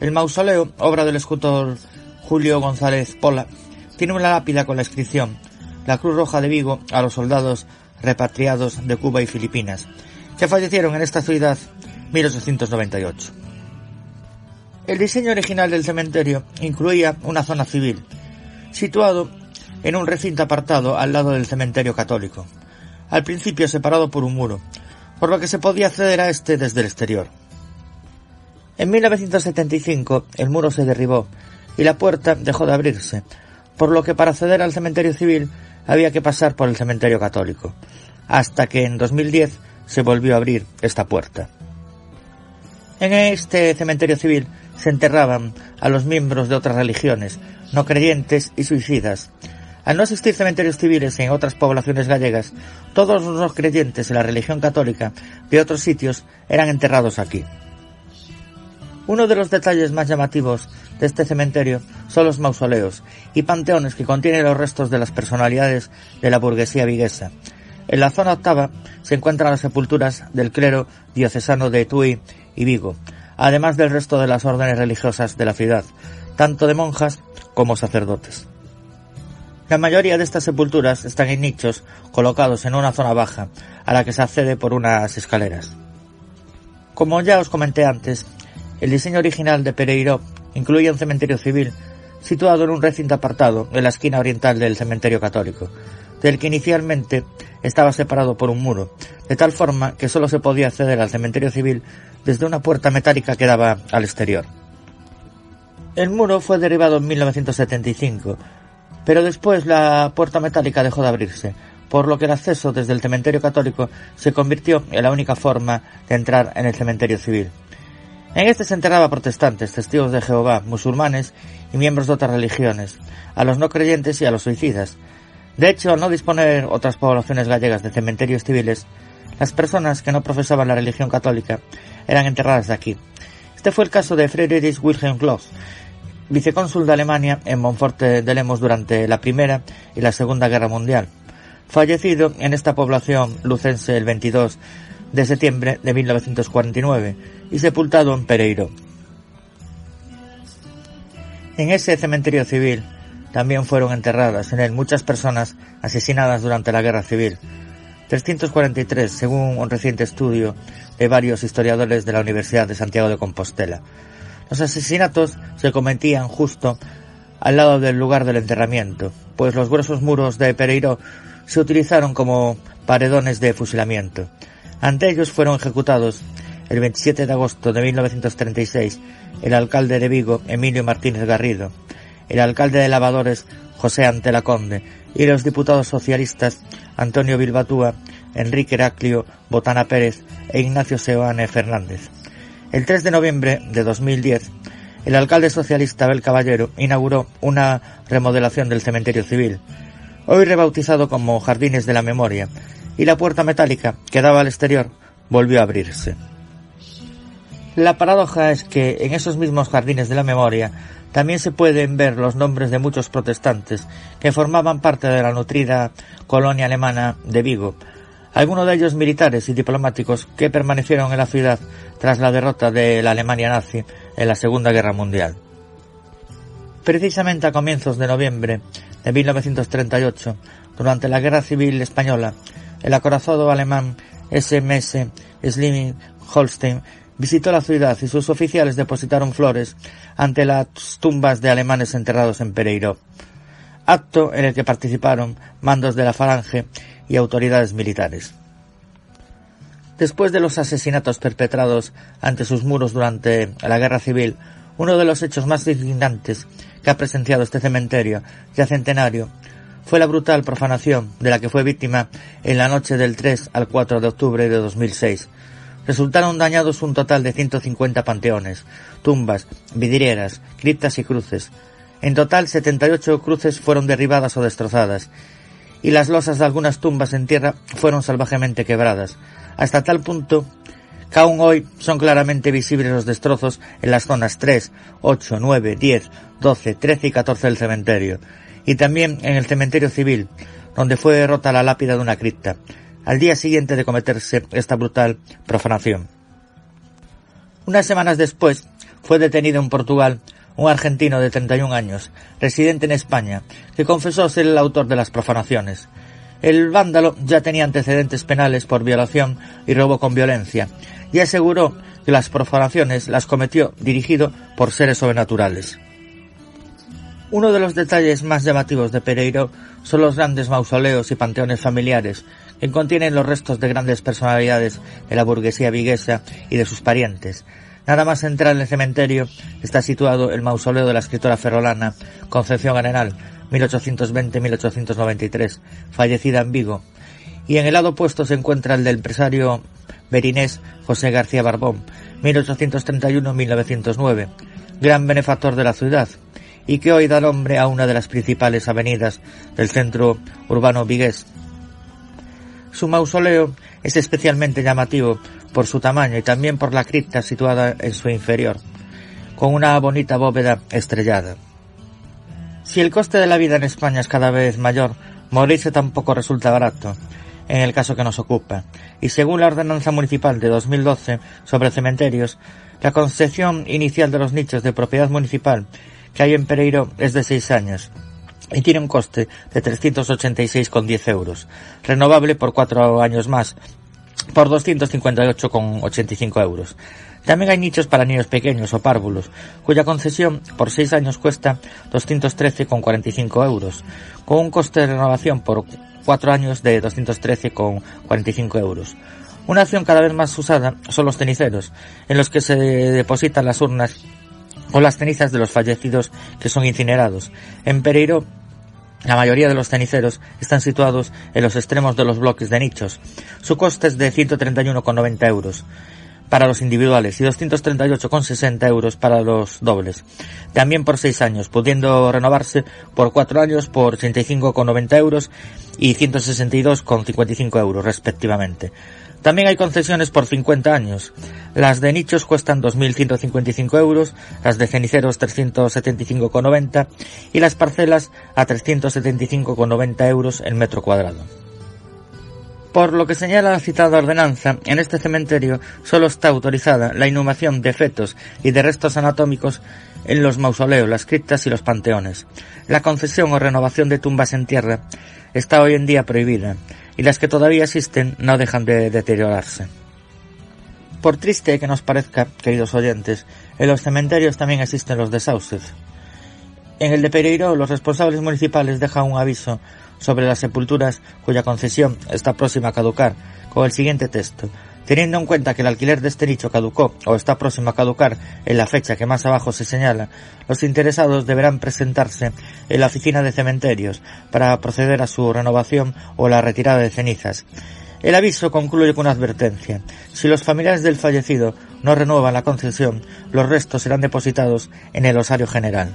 El mausoleo, obra del escultor Julio González Pola, tiene una lápida con la inscripción "La Cruz Roja de Vigo a los soldados repatriados de Cuba y Filipinas", que fallecieron en esta ciudad en 1898. El diseño original del cementerio incluía una zona civil, situado en un recinto apartado al lado del cementerio católico, al principio separado por un muro, por lo que se podía acceder a este desde el exterior. En 1975 el muro se derribó y la puerta dejó de abrirse, por lo que para acceder al cementerio civil había que pasar por el cementerio católico, hasta que en 2010 se volvió a abrir esta puerta. En este cementerio civil se enterraban a los miembros de otras religiones, no creyentes y suicidas. Al no existir cementerios civiles en otras poblaciones gallegas, todos los no creyentes en la religión católica de otros sitios eran enterrados aquí. Uno de los detalles más llamativos de este cementerio son los mausoleos y panteones que contienen los restos de las personalidades de la burguesía viguesa. En la zona octava se encuentran las sepulturas del clero diocesano de Tui y Vigo, además del resto de las órdenes religiosas de la ciudad, tanto de monjas como sacerdotes. La mayoría de estas sepulturas están en nichos colocados en una zona baja, a la que se accede por unas escaleras. Como ya os comenté antes, el diseño original de Pereiró incluye un cementerio civil situado en un recinto apartado en la esquina oriental del cementerio católico, del que inicialmente estaba separado por un muro, de tal forma que solo se podía acceder al cementerio civil desde una puerta metálica que daba al exterior. El muro fue derribado en 1975, pero después la puerta metálica dejó de abrirse, por lo que el acceso desde el cementerio católico se convirtió en la única forma de entrar en el cementerio civil. En este se enterraba a protestantes, testigos de Jehová, musulmanes y miembros de otras religiones, a los no creyentes y a los suicidas. De hecho, al no disponer otras poblaciones gallegas de cementerios civiles, las personas que no profesaban la religión católica eran enterradas de aquí. Este fue el caso de Friedrich Wilhelm Kloss, vicecónsul de Alemania en Monforte de Lemos durante la Primera y la Segunda Guerra Mundial, fallecido en esta población lucense el 22 de septiembre de 1949 y sepultado en Pereiró. En ese cementerio civil también fueron enterradas en él muchas personas asesinadas durante la Guerra Civil, 343 según un reciente estudio de varios historiadores de la Universidad de Santiago de Compostela. Los asesinatos se cometían justo al lado del lugar del enterramiento, pues los gruesos muros de Pereiró se utilizaron como paredones de fusilamiento. Ante ellos fueron ejecutados el 27 de agosto de 1936 el alcalde de Vigo, Emilio Martínez Garrido, el alcalde de Lavadores, José Antela Conde, y los diputados socialistas Antonio Bilbatúa, Enrique Heraclio Botana Pérez e Ignacio Seoane Fernández. El 3 de noviembre de 2010, el alcalde socialista Abel Caballero inauguró una remodelación del cementerio civil, hoy rebautizado como Jardines de la Memoria, y la puerta metálica que daba al exterior volvió a abrirse. La paradoja es que en esos mismos Jardines de la Memoria también se pueden ver los nombres de muchos protestantes que formaban parte de la nutrida colonia alemana de Vigo, algunos de ellos militares y diplomáticos que permanecieron en la ciudad tras la derrota de la Alemania nazi en la Segunda Guerra Mundial. Precisamente a comienzos de noviembre de 1938, durante la Guerra Civil Española, el acorazado alemán SMS Schleswig-Holstein visitó la ciudad y sus oficiales depositaron flores ante las tumbas de alemanes enterrados en Pereiró, acto en el que participaron mandos de la Falange y autoridades militares. Después de los asesinatos perpetrados ante sus muros durante la Guerra Civil, uno de los hechos más indignantes que ha presenciado este cementerio ya centenario fue la brutal profanación de la que fue víctima en la noche del 3 al 4 de octubre de 2006. Resultaron dañados un total de 150 panteones, tumbas, vidrieras, criptas y cruces. En total 78 cruces fueron derribadas o destrozadas, y las losas de algunas tumbas en tierra fueron salvajemente quebradas, hasta tal punto que aún hoy son claramente visibles los destrozos en las zonas 3, 8, 9, 10, 12, 13 y 14 del cementerio, y también en el cementerio civil, donde fue rota la lápida de una cripta, al día siguiente de cometerse esta brutal profanación. Unas semanas después fue detenido en Portugal un argentino de 31 años, residente en España, que confesó ser el autor de las profanaciones. El vándalo ya tenía antecedentes penales por violación y robo con violencia, y aseguró que las profanaciones las cometió dirigido por seres sobrenaturales. Uno de los detalles más llamativos de Pereiró son los grandes mausoleos y panteones familiares, que contienen los restos de grandes personalidades de la burguesía viguesa y de sus parientes. Nada más entrar en el cementerio está situado el mausoleo de la escritora ferrolana Concepción Arenal, 1820-1893, fallecida en Vigo, y en el lado opuesto se encuentra el del empresario berinés José García Barbón, 1831-1909, gran benefactor de la ciudad, y que hoy da nombre a una de las principales avenidas del centro urbano vigués. Su mausoleo es especialmente llamativo por su tamaño y también por la cripta situada en su inferior, con una bonita bóveda estrellada. Si el coste de la vida en España es cada vez mayor, morirse tampoco resulta barato, en el caso que nos ocupa, y según la ordenanza municipal de 2012 sobre cementerios, La concesión inicial de los nichos de propiedad municipal que hay en Pereiro es de 6 años y tiene un coste de 386,10 euros, renovable por 4 años más, por 258,85 euros. También hay nichos para niños pequeños o párvulos, cuya concesión por 6 años cuesta 213,45 euros, con un coste de renovación por 4 años de 213,45 euros. Una acción cada vez más usada son los ceniceros, en los que se depositan las urnas o las cenizas de los fallecidos que son incinerados. En Pereiro, la mayoría de los ceniceros están situados en los extremos de los bloques de nichos. Su coste es de 131,90 euros para los individuales y 238,60 euros para los dobles. También por 6 años, pudiendo renovarse por 4 años por 85,90 euros y 162,55 euros respectivamente. También hay concesiones por 50 años. Las de nichos cuestan 2.155 euros, las de ceniceros 375,90 y las parcelas a 375,90 euros el metro cuadrado. Por lo que señala la citada ordenanza, en este cementerio solo está autorizada la inhumación de fetos y de restos anatómicos en los mausoleos, las criptas y los panteones. La concesión o renovación de tumbas en tierra está hoy en día prohibida, y las que todavía existen no dejan de deteriorarse. Por triste que nos parezca, queridos oyentes, en los cementerios también existen los desahucios. En el de Pereiro, los responsables municipales dejan un aviso sobre las sepulturas cuya concesión está próxima a caducar, con el siguiente texto: teniendo en cuenta que el alquiler de este nicho caducó o está próximo a caducar en la fecha que más abajo se señala, los interesados deberán presentarse en la oficina de cementerios para proceder a su renovación o la retirada de cenizas. El aviso concluye con una advertencia: si los familiares del fallecido no renuevan la concesión, los restos serán depositados en el osario general.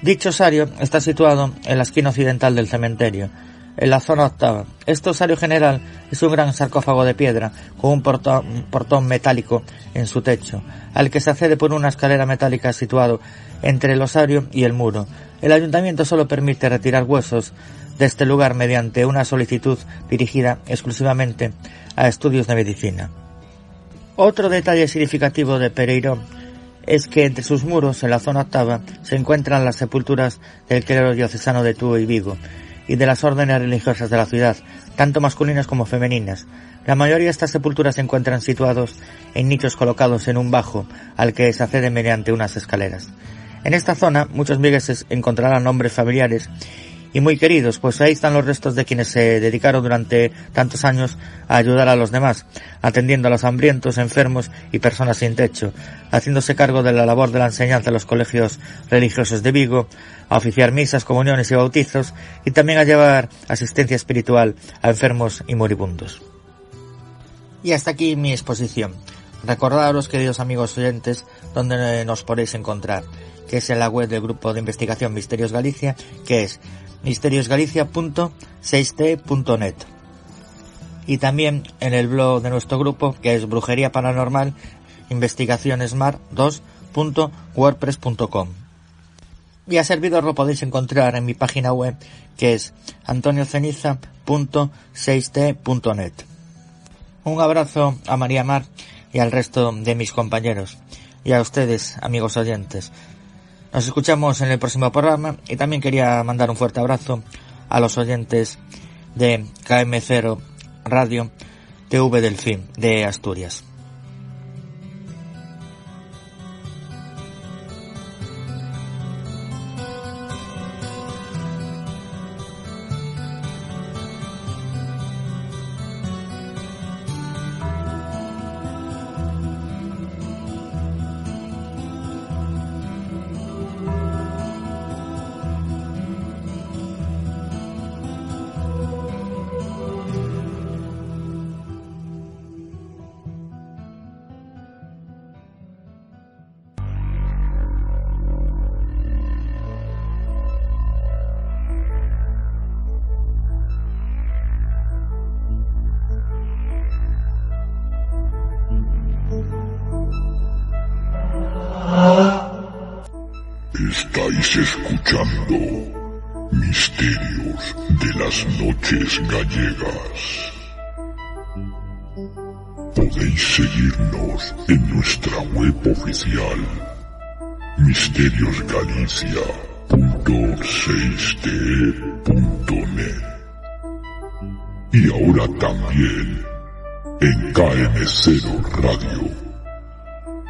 Dicho osario está situado en la esquina occidental del cementerio, en la zona octava. Este osario general es un gran sarcófago de piedra con un portón metálico en su techo, al que se accede por una escalera metálica situado entre el osario y el muro. El ayuntamiento solo permite retirar huesos de este lugar mediante una solicitud dirigida exclusivamente a estudios de medicina. Otro detalle significativo de Pereiro es que entre sus muros, en la zona octava, se encuentran las sepulturas del clero diocesano de Tui y Vigo y de las órdenes religiosas de la ciudad, tanto masculinas como femeninas. La mayoría de estas sepulturas se encuentran situados en nichos colocados en un bajo, al que se accede mediante unas escaleras. En esta zona, muchos vigueses encontrarán nombres familiares y muy queridos, pues ahí están los restos de quienes se dedicaron durante tantos años a ayudar a los demás, atendiendo a los hambrientos, enfermos y personas sin techo, haciéndose cargo de la labor de la enseñanza en los colegios religiosos de Vigo, a oficiar misas, comuniones y bautizos, y también a llevar asistencia espiritual a enfermos y moribundos. Y hasta aquí mi exposición. Recordaros, queridos amigos oyentes, donde nos podéis encontrar, que es en la web del grupo de investigación Misterios Galicia, que es misteriosgalicia.6t.net, y también en el blog de nuestro grupo, que es Brujería Paranormal investigacionesmar2.wordpress.com, y a servidor lo podéis encontrar en mi página web, que es antonioceniza.6t.net. Un abrazo a María Mar y al resto de mis compañeros, y a ustedes, amigos oyentes. Nos escuchamos en el próximo programa, y también quería mandar un fuerte abrazo a los oyentes de KM0 Radio TV Delfín de Asturias. Estáis escuchando Misterios de las Noches Gallegas. podéis seguirnos en nuestra web oficial misteriosgalicia.6te.net y ahora también en KM0 Radio,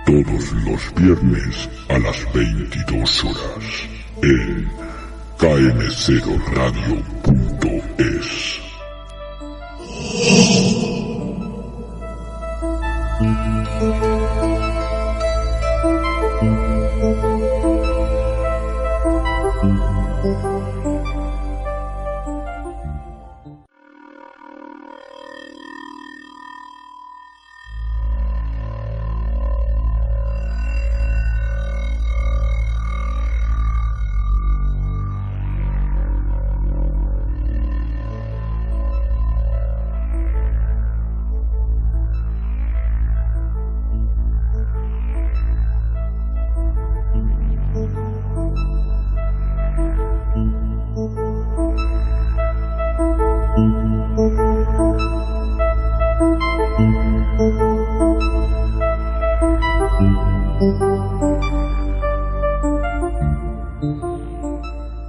todos los viernes a las 22 horas en km0radio.es.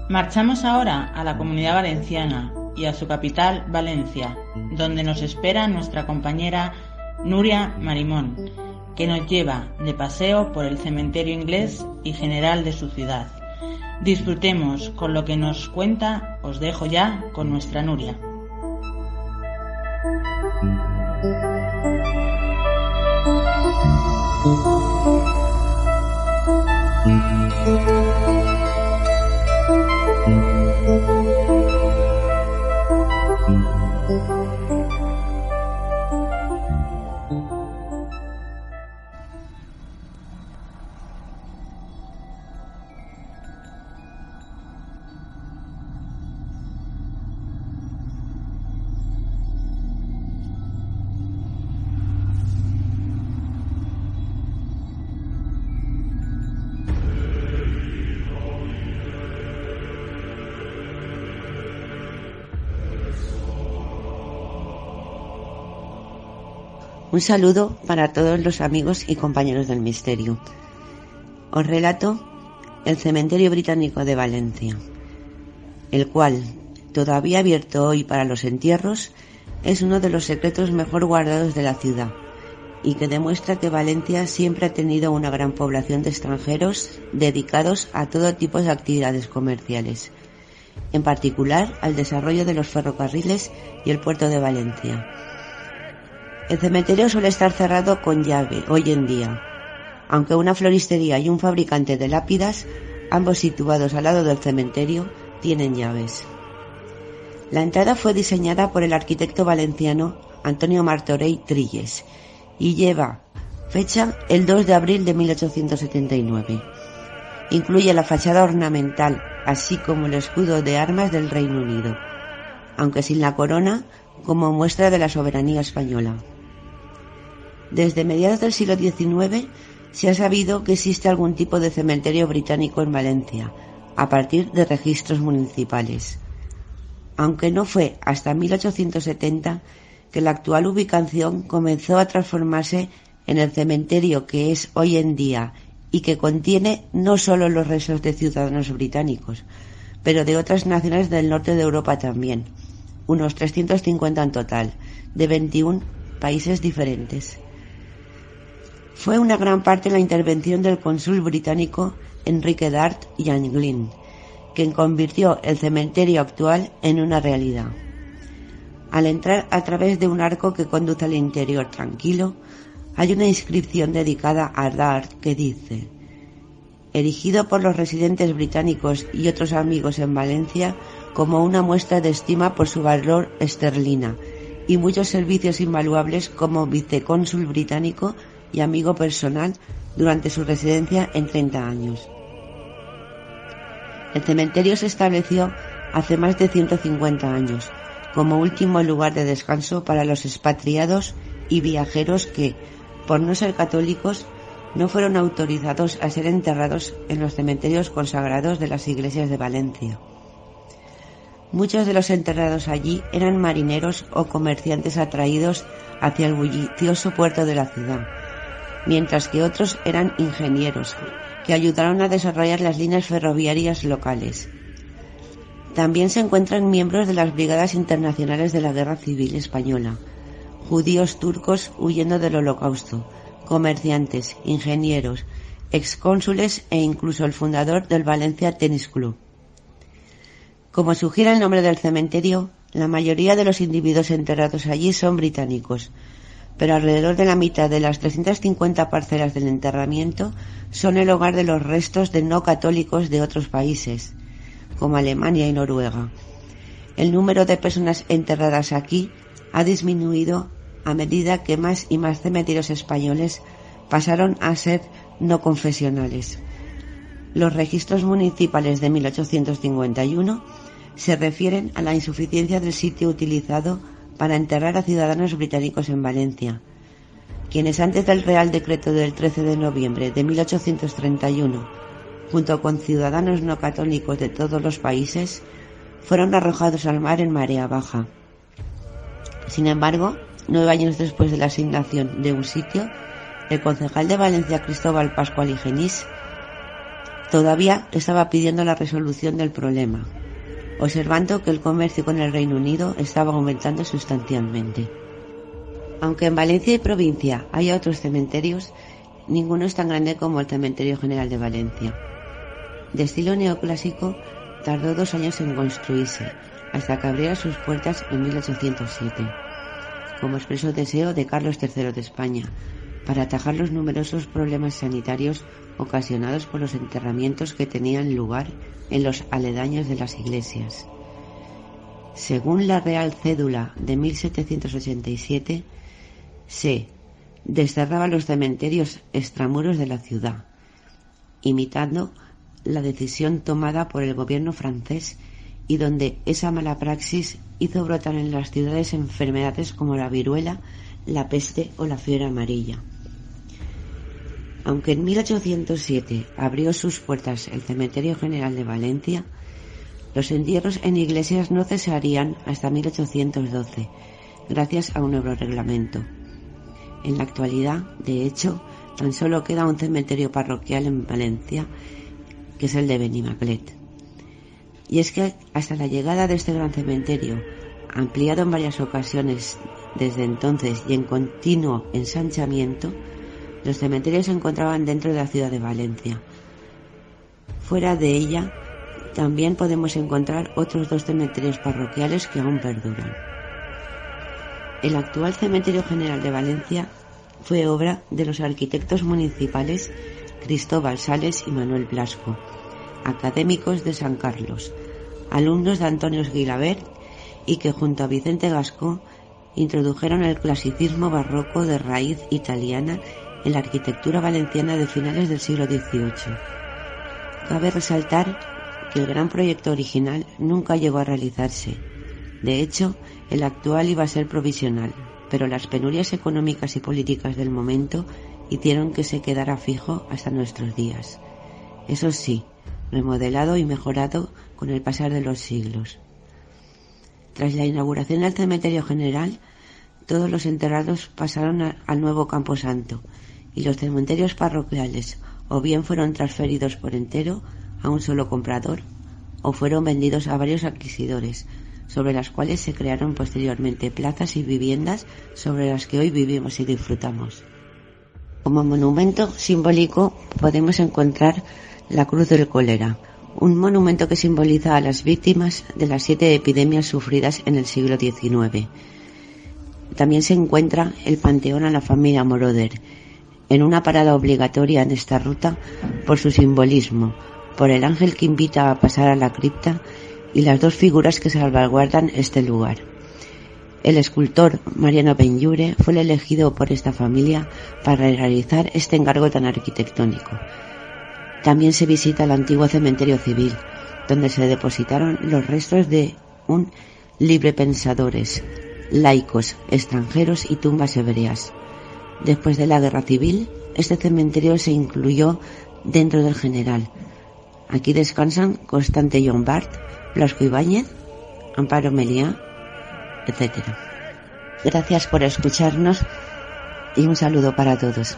Marchamos ahora a la Comunidad Valenciana y a su capital, Valencia, donde nos espera nuestra compañera Nuria Marimón, que nos lleva de paseo por el cementerio inglés y general de su ciudad. Disfrutemos con lo que nos cuenta. Os dejo ya con nuestra Nuria. Un saludo para todos los amigos y compañeros del misterio. Os relato el cementerio británico de Valencia, el cual, todavía abierto hoy para los entierros, es uno de los secretos mejor guardados de la ciudad y que demuestra que Valencia siempre ha tenido una gran población de extranjeros dedicados a todo tipo de actividades comerciales, en particular al desarrollo de los ferrocarriles y el puerto de Valencia. El cementerio suele estar cerrado con llave hoy en día, aunque una floristería y un fabricante de lápidas, ambos situados al lado del cementerio, tienen llaves. La entrada fue diseñada por el arquitecto valenciano Antonio Martorell Trilles y lleva fecha el 2 de abril de 1879. Incluye la fachada ornamental, así como el escudo de armas del Reino Unido, aunque sin la corona, como muestra de la soberanía española. Desde mediados del siglo XIX se ha sabido que existe algún tipo de cementerio británico en Valencia, a partir de registros municipales, aunque no fue hasta 1870 que la actual ubicación comenzó a transformarse en el cementerio que es hoy en día y que contiene no solo los restos de ciudadanos británicos, pero de otras naciones del norte de Europa también, unos 350 en total, de 21 países diferentes. Fue una gran parte la intervención del cónsul británico Enrique Dart y Anne Glynn, quien convirtió el cementerio actual en una realidad. Al entrar a través de un arco que conduce al interior tranquilo, hay una inscripción dedicada a Dart que dice: erigido por los residentes británicos y otros amigos en Valencia como una muestra de estima por su valor esterlina y muchos servicios invaluables como vicecónsul británico y amigo personal durante su residencia en 30 años. El cementerio se estableció hace más de 150 años como último lugar de descanso para los expatriados y viajeros que, por no ser católicos, no fueron autorizados a ser enterrados en los cementerios consagrados de las iglesias de Valencia. Muchos de los enterrados allí eran marineros o comerciantes atraídos hacia el bullicioso puerto de la ciudad, mientras que otros eran ingenieros que ayudaron a desarrollar las líneas ferroviarias locales. También se encuentran miembros de las Brigadas Internacionales de la Guerra Civil Española, judíos turcos huyendo del Holocausto, comerciantes, ingenieros, excónsules e incluso el fundador del Valencia Tennis Club. Como sugiere el nombre del cementerio, la mayoría de los individuos enterrados allí son británicos, pero alrededor de la mitad de las 350 parcelas del enterramiento son el hogar de los restos de no católicos de otros países, como Alemania y Noruega. El número de personas enterradas aquí ha disminuido a medida que más y más cementerios españoles pasaron a ser no confesionales. Los registros municipales de 1851 se refieren a la insuficiencia del sitio utilizado para enterrar a ciudadanos británicos en Valencia, quienes antes del Real Decreto del 13 de noviembre de 1831, junto con ciudadanos no católicos de todos los países, fueron arrojados al mar en marea baja. Sin embargo, 9 años después de la asignación de un sitio, el concejal de Valencia, Cristóbal Pascual y Genís, todavía estaba pidiendo la resolución del problema, observando que el comercio con el Reino Unido estaba aumentando sustancialmente. Aunque en Valencia y provincia haya otros cementerios, ninguno es tan grande como el Cementerio General de Valencia. De estilo neoclásico, tardó 2 años en construirse, hasta que abriera sus puertas en 1807, como expreso deseo de Carlos III de España, para atajar los numerosos problemas sanitarios ocasionados por los enterramientos que tenían lugar en los aledaños de las iglesias. Según la Real Cédula de 1787, se desterraban los cementerios extramuros de la ciudad, imitando la decisión tomada por el gobierno francés, y donde esa mala praxis hizo brotar en las ciudades enfermedades como la viruela, la peste o la fiebre amarilla. Aunque en 1807 abrió sus puertas el Cementerio General de Valencia, los entierros en iglesias no cesarían hasta 1812, gracias a un nuevo reglamento. En la actualidad, de hecho, tan solo queda un cementerio parroquial en Valencia, que es el de Benimaclet. Y es que hasta la llegada de este gran cementerio, ampliado en varias ocasiones desde entonces y en continuo ensanchamiento, los cementerios se encontraban dentro de la ciudad de Valencia. Fuera de ella, también podemos encontrar otros 2 cementerios parroquiales que aún perduran. El actual Cementerio General de Valencia fue obra de los arquitectos municipales Cristóbal Sales y Manuel Blasco, académicos de San Carlos, alumnos de Antonio Guilabert, y que junto a Vicente Gascó introdujeron el clasicismo barroco de raíz italiana en la arquitectura valenciana de finales del siglo XVIII. Cabe resaltar que el gran proyecto original nunca llegó a realizarse. De hecho, el actual iba a ser provisional, pero las penurias económicas y políticas del momento hicieron que se quedara fijo hasta nuestros días. Eso sí, remodelado y mejorado con el pasar de los siglos. Tras la inauguración del Cementerio General, todos los enterrados pasaron al nuevo Camposanto, y los cementerios parroquiales o bien fueron transferidos por entero a un solo comprador, o fueron vendidos a varios adquisidores, sobre las cuales se crearon posteriormente plazas y viviendas sobre las que hoy vivimos y disfrutamos. Como monumento simbólico podemos encontrar la Cruz del Cólera, un monumento que simboliza a las víctimas de las 7 epidemias sufridas en el siglo XIX. También se encuentra el Panteón a la familia Moroder, en una parada obligatoria en esta ruta por su simbolismo, por el ángel que invita a pasar a la cripta y las 2 figuras que salvaguardan este lugar. El escultor Mariano Benlliure fue el elegido por esta familia para realizar este encargo tan arquitectónico. También se visita el antiguo cementerio civil, donde se depositaron los restos de un librepensadores, laicos, extranjeros y tumbas hebreas. Después de la Guerra Civil, este cementerio se incluyó dentro del General. Aquí descansan Constante Llombart, Blasco Ibáñez, Amparo Meliá, etc. Gracias por escucharnos y un saludo para todos.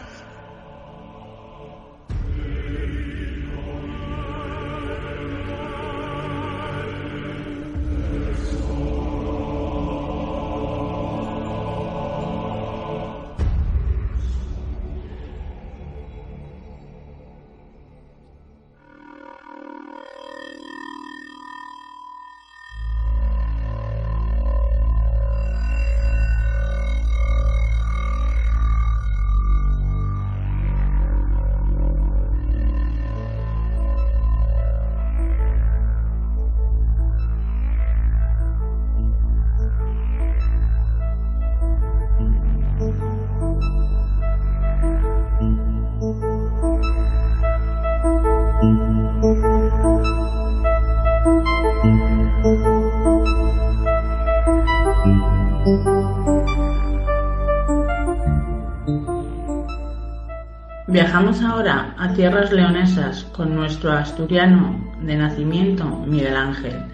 Viajamos ahora a tierras leonesas con nuestro asturiano de nacimiento, Miguel Ángel,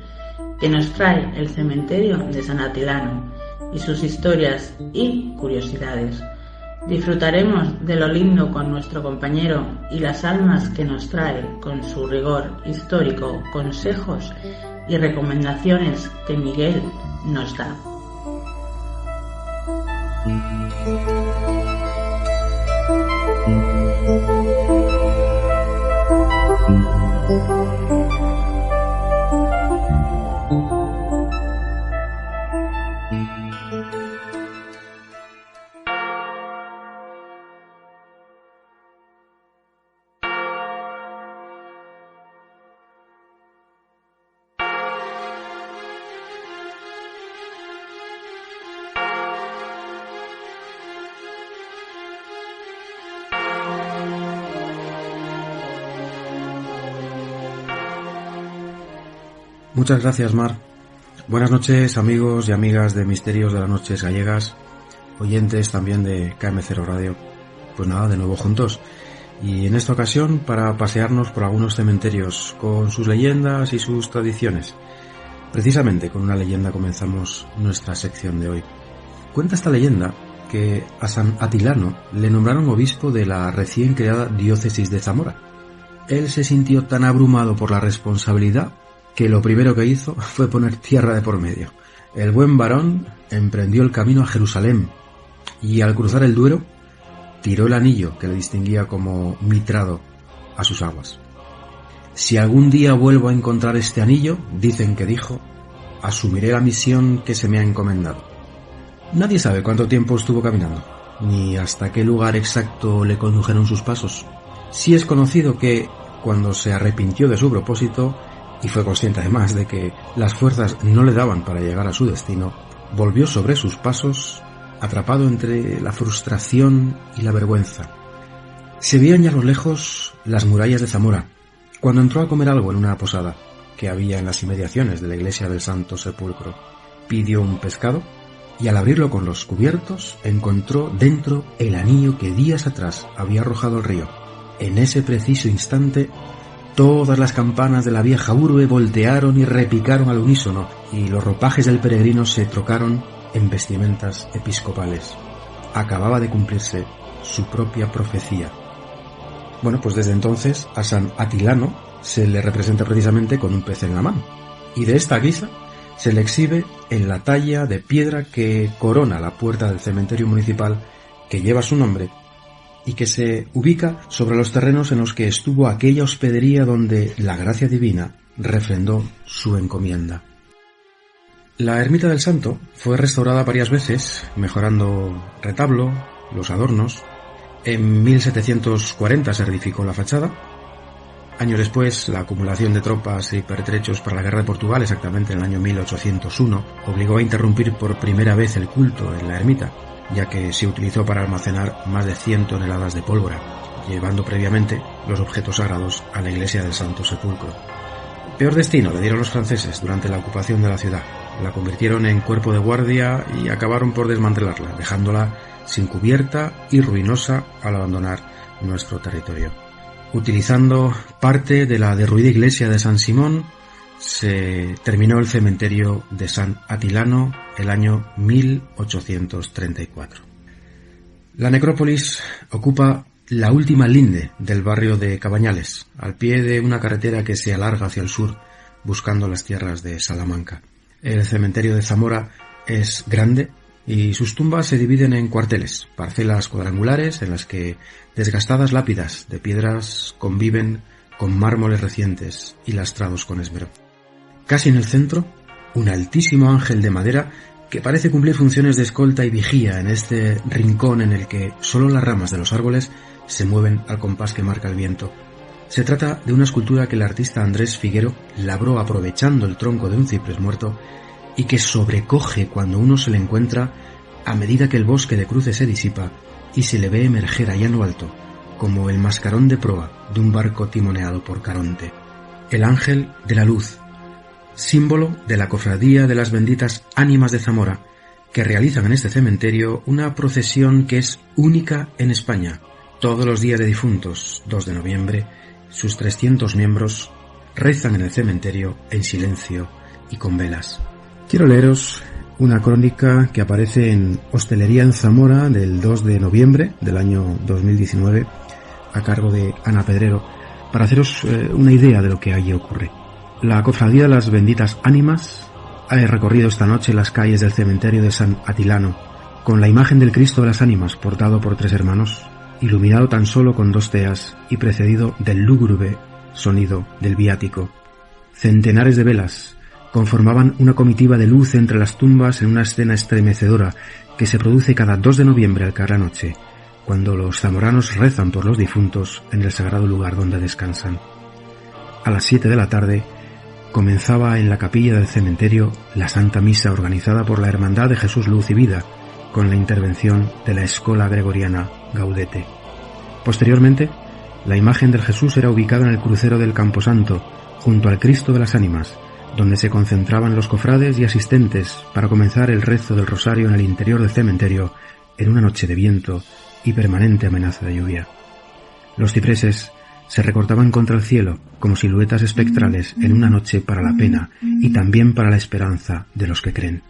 que nos trae el cementerio de San Atilano y sus historias y curiosidades. Disfrutaremos de lo lindo con nuestro compañero y las almas que nos trae con su rigor histórico, consejos y recomendaciones que Miguel nos da. Muchas gracias, Mar. Buenas noches, amigos y amigas de Misterios de las Noches Gallegas, oyentes también de KM0 Radio. Pues nada, de nuevo juntos. Y en esta ocasión para pasearnos por algunos cementerios con sus leyendas y sus tradiciones. Precisamente con una leyenda comenzamos nuestra sección de hoy. Cuenta esta leyenda que a San Atilano le nombraron obispo de la recién creada diócesis de Zamora. Él se sintió tan abrumado por la responsabilidad que lo primero que hizo fue poner tierra de por medio. El buen varón emprendió el camino a Jerusalén y al cruzar el Duero tiró el anillo que le distinguía como mitrado a sus aguas. Si algún día vuelvo a encontrar este anillo, dicen que dijo, asumiré la misión que se me ha encomendado. Nadie sabe cuánto tiempo estuvo caminando, ni hasta qué lugar exacto le condujeron sus pasos. Sí es conocido que, cuando se arrepintió de su propósito, y fue consciente además de que las fuerzas no le daban para llegar a su destino, volvió sobre sus pasos, atrapado entre la frustración y la vergüenza. Se veían ya a lo lejos las murallas de Zamora, cuando entró a comer algo en una posada que había en las inmediaciones de la iglesia del Santo Sepulcro. Pidió un pescado y al abrirlo con los cubiertos encontró dentro el anillo que días atrás había arrojado al río. En ese preciso instante, todas las campanas de la vieja urbe voltearon y repicaron al unísono, y los ropajes del peregrino se trocaron en vestimentas episcopales. Acababa de cumplirse su propia profecía. Bueno, pues desde entonces a San Atilano se le representa precisamente con un pez en la mano, y de esta guisa se le exhibe en la talla de piedra que corona la puerta del cementerio municipal que lleva su nombre y que se ubica sobre los terrenos en los que estuvo aquella hospedería donde la gracia divina refrendó su encomienda. La ermita del santo fue restaurada varias veces, mejorando retablo, los adornos. En 1740 se reedificó la fachada. Años después, la acumulación de tropas y pertrechos para la guerra de Portugal, exactamente en el año 1801, obligó a interrumpir por primera vez el culto en la ermita, ya que se utilizó para almacenar más de 100 toneladas de pólvora, llevando previamente los objetos sagrados a la iglesia del Santo Sepulcro. Peor destino le dieron los franceses durante la ocupación de la ciudad. La convirtieron en cuerpo de guardia y acabaron por desmantelarla, dejándola sin cubierta y ruinosa al abandonar nuestro territorio. Utilizando parte de la derruida iglesia de San Simón, se terminó el cementerio de San Atilano el año 1834. La necrópolis ocupa la última linde del barrio de Cabañales, al pie de una carretera que se alarga hacia el sur, buscando las tierras de Salamanca. El cementerio de Zamora es grande y sus tumbas se dividen en cuarteles, parcelas cuadrangulares en las que desgastadas lápidas de piedras conviven con mármoles recientes y lastrados con esmero. Casi en el centro, un altísimo ángel de madera que parece cumplir funciones de escolta y vigía en este rincón en el que solo las ramas de los árboles se mueven al compás que marca el viento. Se trata de una escultura que el artista Andrés Figuero labró aprovechando el tronco de un ciprés muerto y que sobrecoge cuando uno se le encuentra a medida que el bosque de cruces se disipa y se le ve emerger allá en lo alto, como el mascarón de proa de un barco timoneado por Caronte. El ángel de la luz, símbolo de la cofradía de las benditas ánimas de Zamora, que realizan en este cementerio una procesión que es única en España. Todos los días de difuntos, 2 de noviembre, sus 300 miembros rezan en el cementerio en silencio y con velas. Quiero leeros una crónica que aparece en Hostelería en Zamora del 2 de noviembre del año 2019 a cargo de Ana Pedrero para haceros una idea de lo que allí ocurre. La cofradía de las benditas ánimas ha recorrido esta noche las calles del cementerio de San Atilano con la imagen del Cristo de las Ánimas portado por 3 hermanos, iluminado tan solo con 2 teas y precedido del lúgubre sonido del viático. Centenares de velas conformaban una comitiva de luz entre las tumbas en una escena estremecedora que se produce cada 2 de noviembre al caer la noche, cuando los zamoranos rezan por los difuntos en el sagrado lugar donde descansan. A las 7 de la tarde comenzaba en la capilla del cementerio la Santa Misa organizada por la Hermandad de Jesús Luz y Vida, con la intervención de la Escola Gregoriana Gaudete. Posteriormente, la imagen del Jesús era ubicada en el crucero del Camposanto, junto al Cristo de las Ánimas, donde se concentraban los cofrades y asistentes para comenzar el rezo del rosario en el interior del cementerio en una noche de viento y permanente amenaza de lluvia. Los cipreses se recortaban contra el cielo como siluetas espectrales en una noche para la pena y también para la esperanza de los que creen.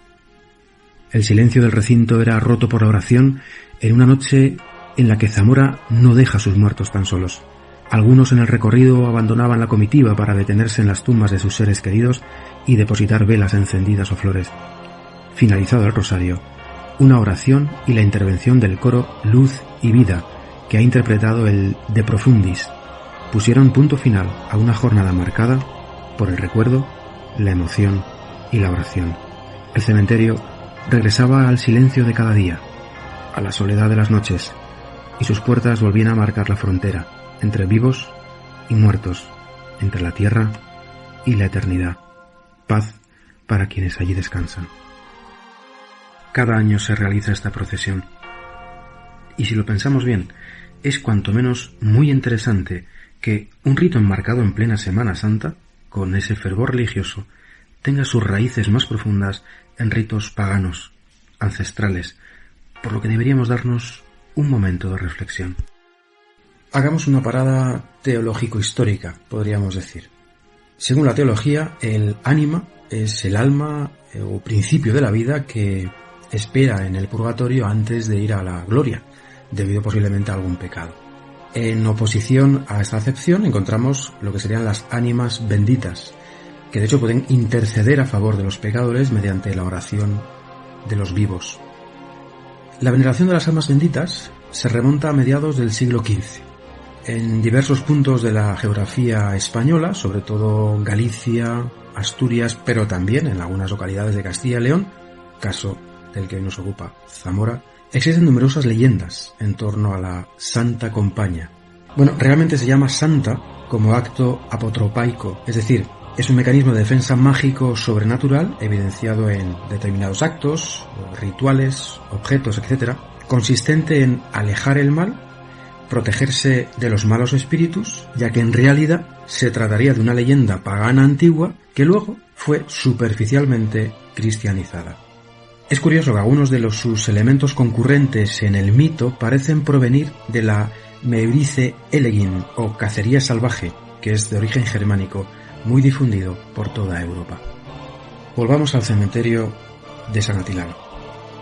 El silencio del recinto era roto por la oración en una noche en la que Zamora no deja a sus muertos tan solos. Algunos en el recorrido abandonaban la comitiva para detenerse en las tumbas de sus seres queridos y depositar velas encendidas o flores. Finalizado el rosario, una oración y la intervención del coro Luz y Vida, que ha interpretado el De Profundis, pusieron punto final a una jornada marcada por el recuerdo, la emoción y la oración. El cementerio regresaba al silencio de cada día, a la soledad de las noches, y sus puertas volvían a marcar la frontera entre vivos y muertos, entre la tierra y la eternidad. Paz para quienes allí descansan. Cada año se realiza esta procesión, y si lo pensamos bien, es cuanto menos muy interesante que un rito enmarcado en plena Semana Santa, con ese fervor religioso, tenga sus raíces más profundas en ritos paganos, ancestrales, por lo que deberíamos darnos un momento de reflexión. Hagamos una parada teológico-histórica, podríamos decir. Según la teología, el ánima es el alma o principio de la vida que espera en el purgatorio antes de ir a la gloria, debido posiblemente a algún pecado. En oposición a esta acepción encontramos lo que serían las ánimas benditas, que de hecho pueden interceder a favor de los pecadores mediante la oración de los vivos. La veneración de las almas benditas se remonta a mediados del siglo XV. En diversos puntos de la geografía española, sobre todo Galicia, Asturias, pero también en algunas localidades de Castilla y León, caso del que nos ocupa Zamora, existen numerosas leyendas en torno a la Santa Compaña. Bueno, realmente se llama santa como acto apotropaico, es decir, es un mecanismo de defensa mágico sobrenatural evidenciado en determinados actos, rituales, objetos, etc., consistente en alejar el mal, protegerse de los malos espíritus, ya que en realidad se trataría de una leyenda pagana antigua que luego fue superficialmente cristianizada. Es curioso que algunos de sus elementos concurrentes en el mito parecen provenir de la Meurice Elegin o cacería salvaje, que es de origen germánico, muy difundido por toda Europa. Volvamos al cementerio de San Atilano.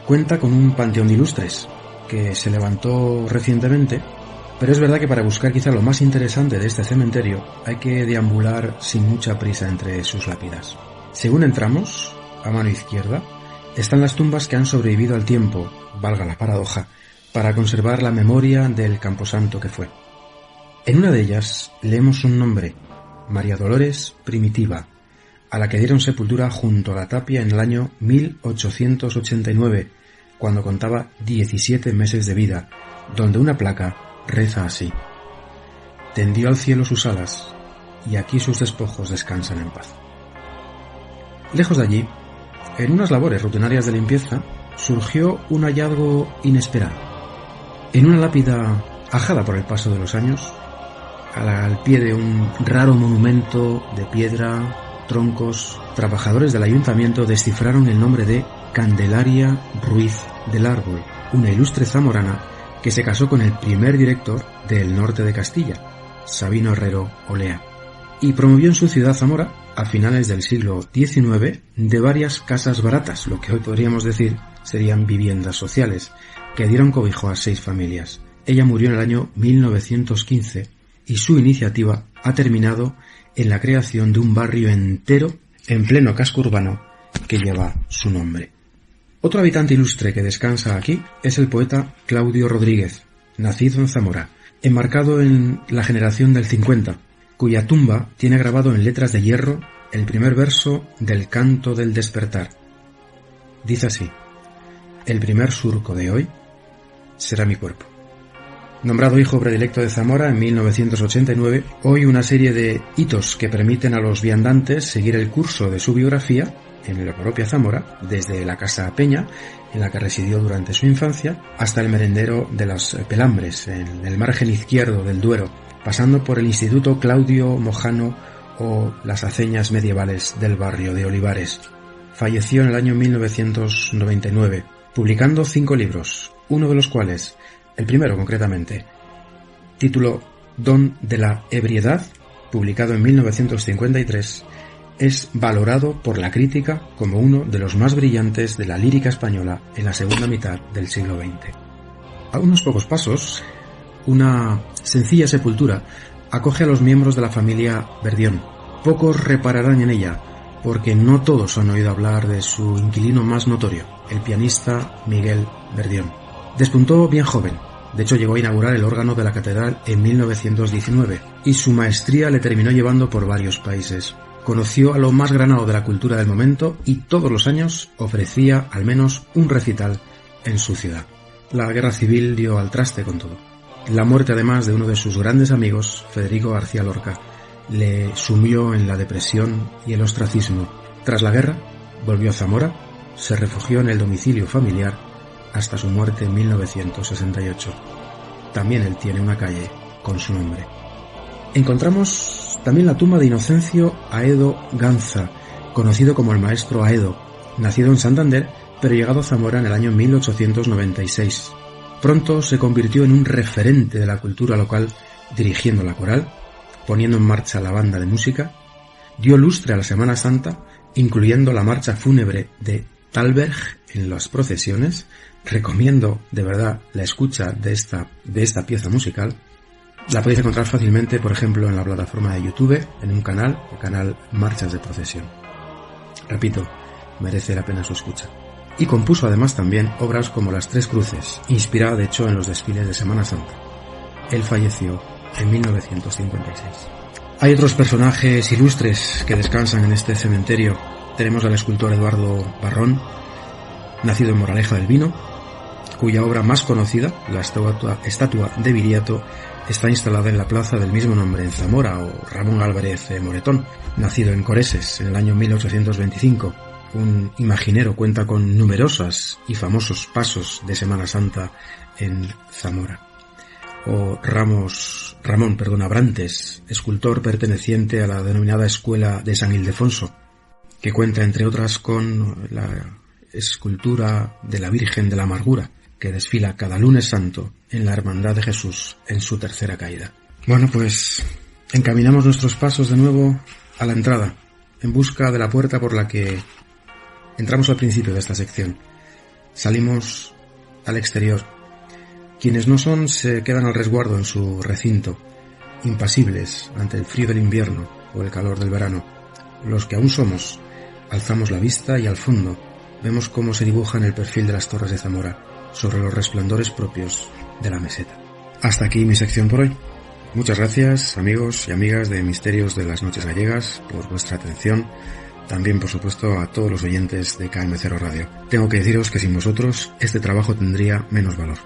Cuenta con un panteón de ilustres que se levantó recientemente, pero es verdad que para buscar quizá lo más interesante de este cementerio hay que deambular sin mucha prisa entre sus lápidas. Según entramos, a mano izquierda, están las tumbas que han sobrevivido al tiempo, valga la paradoja, para conservar la memoria del camposanto que fue. En una de ellas leemos un nombre, María Dolores Primitiva, a la que dieron sepultura junto a la tapia en el año 1889, cuando contaba 17 meses de vida, donde una placa reza así: tendió al cielo sus alas, y aquí sus despojos descansan en paz. Lejos de allí, en unas labores rutinarias de limpieza, surgió un hallazgo inesperado. En una lápida ajada por el paso de los años, al pie de un raro monumento de piedra, troncos, trabajadores del ayuntamiento descifraron el nombre de Candelaria Ruiz del Árbol, una ilustre zamorana que se casó con el primer director del norte de Castilla, Sabino Herrero Olea, y promovió en su ciudad Zamora, a finales del siglo XIX, de varias casas baratas, lo que hoy podríamos decir serían viviendas sociales, que dieron cobijo a 6 familias. Ella murió en el año 1915 y su iniciativa ha terminado en la creación de un barrio entero en pleno casco urbano que lleva su nombre. Otro habitante ilustre que descansa aquí es el poeta Claudio Rodríguez, nacido en Zamora, enmarcado en la generación del 50, cuya tumba tiene grabado en letras de hierro el primer verso del Canto del Despertar. Dice así: el primer surco de hoy será mi cuerpo. Nombrado hijo predilecto de Zamora en 1989, hoy una serie de hitos que permiten a los viandantes seguir el curso de su biografía en la propia Zamora, desde la Casa Peña, en la que residió durante su infancia, hasta el merendero de las Pelambres, en el margen izquierdo del Duero, pasando por el Instituto Claudio Mojano o las aceñas medievales del barrio de Olivares. Falleció en el año 1999, publicando 5 libros, uno de los cuales, el primero concretamente, título Don de la Ebriedad, publicado en 1953, es valorado por la crítica como uno de los más brillantes de la lírica española en la segunda mitad del siglo XX. A unos pocos pasos, una sencilla sepultura acoge a los miembros de la familia Verdión. Pocos repararán en ella, porque no todos han oído hablar de su inquilino más notorio, el pianista Miguel Verdión. Despuntó bien joven, de hecho llegó a inaugurar el órgano de la catedral en 1919, y su maestría le terminó llevando por varios países. Conoció a lo más granado de la cultura del momento y todos los años ofrecía al menos un recital en su ciudad. La guerra civil dio al traste con todo. La muerte además de uno de sus grandes amigos, Federico García Lorca, le sumió en la depresión y el ostracismo. Tras la guerra, volvió a Zamora, se refugió en el domicilio familiar hasta su muerte en 1968. También él tiene una calle con su nombre. Encontramos también la tumba de Inocencio Aedo Ganza, conocido como el maestro Aedo, nacido en Santander, pero llegado a Zamora en el año 1896. Pronto se convirtió en un referente de la cultura local, dirigiendo la coral, poniendo en marcha la banda de música, dio lustre a la Semana Santa, incluyendo la marcha fúnebre de Thalberg en las procesiones. Recomiendo de verdad la escucha de esta pieza musical. La podéis encontrar fácilmente, por ejemplo, en la plataforma de YouTube, en un canal, el canal Marchas de Procesión. Repito, merece la pena su escucha. Y compuso además también obras como Las Tres Cruces, inspirada de hecho en los desfiles de Semana Santa. Él falleció en 1956. Hay otros personajes ilustres que descansan en este cementerio. Tenemos al escultor Eduardo Barrón, nacido en Moraleja del Vino, cuya obra más conocida, la estatua de Viriato, está instalada en la plaza del mismo nombre en Zamora, o Ramón Álvarez Moretón, nacido en Coreses en el año 1825. Un imaginero, cuenta con numerosos y famosos pasos de Semana Santa en Zamora. O Ramón Abrantes, escultor perteneciente a la denominada Escuela de San Ildefonso, que cuenta entre otras con la escultura de la Virgen de la Amargura, que desfila cada lunes santo en la Hermandad de Jesús en su tercera caída. Bueno, pues encaminamos nuestros pasos de nuevo a la entrada, en busca de la puerta por la que entramos al principio de esta sección. Salimos al exterior. Quienes no son se quedan al resguardo en su recinto, impasibles ante el frío del invierno o el calor del verano. Los que aún somos, alzamos la vista y al fondo vemos cómo se dibuja en el perfil de las Torres de Zamora sobre los resplandores propios de la meseta. Hasta aquí mi sección por hoy. Muchas gracias, amigos y amigas de Misterios de las Noches Gallegas, por vuestra atención. También, por supuesto, a todos los oyentes de KM0 Radio. Tengo que deciros que sin vosotros este trabajo tendría menos valor.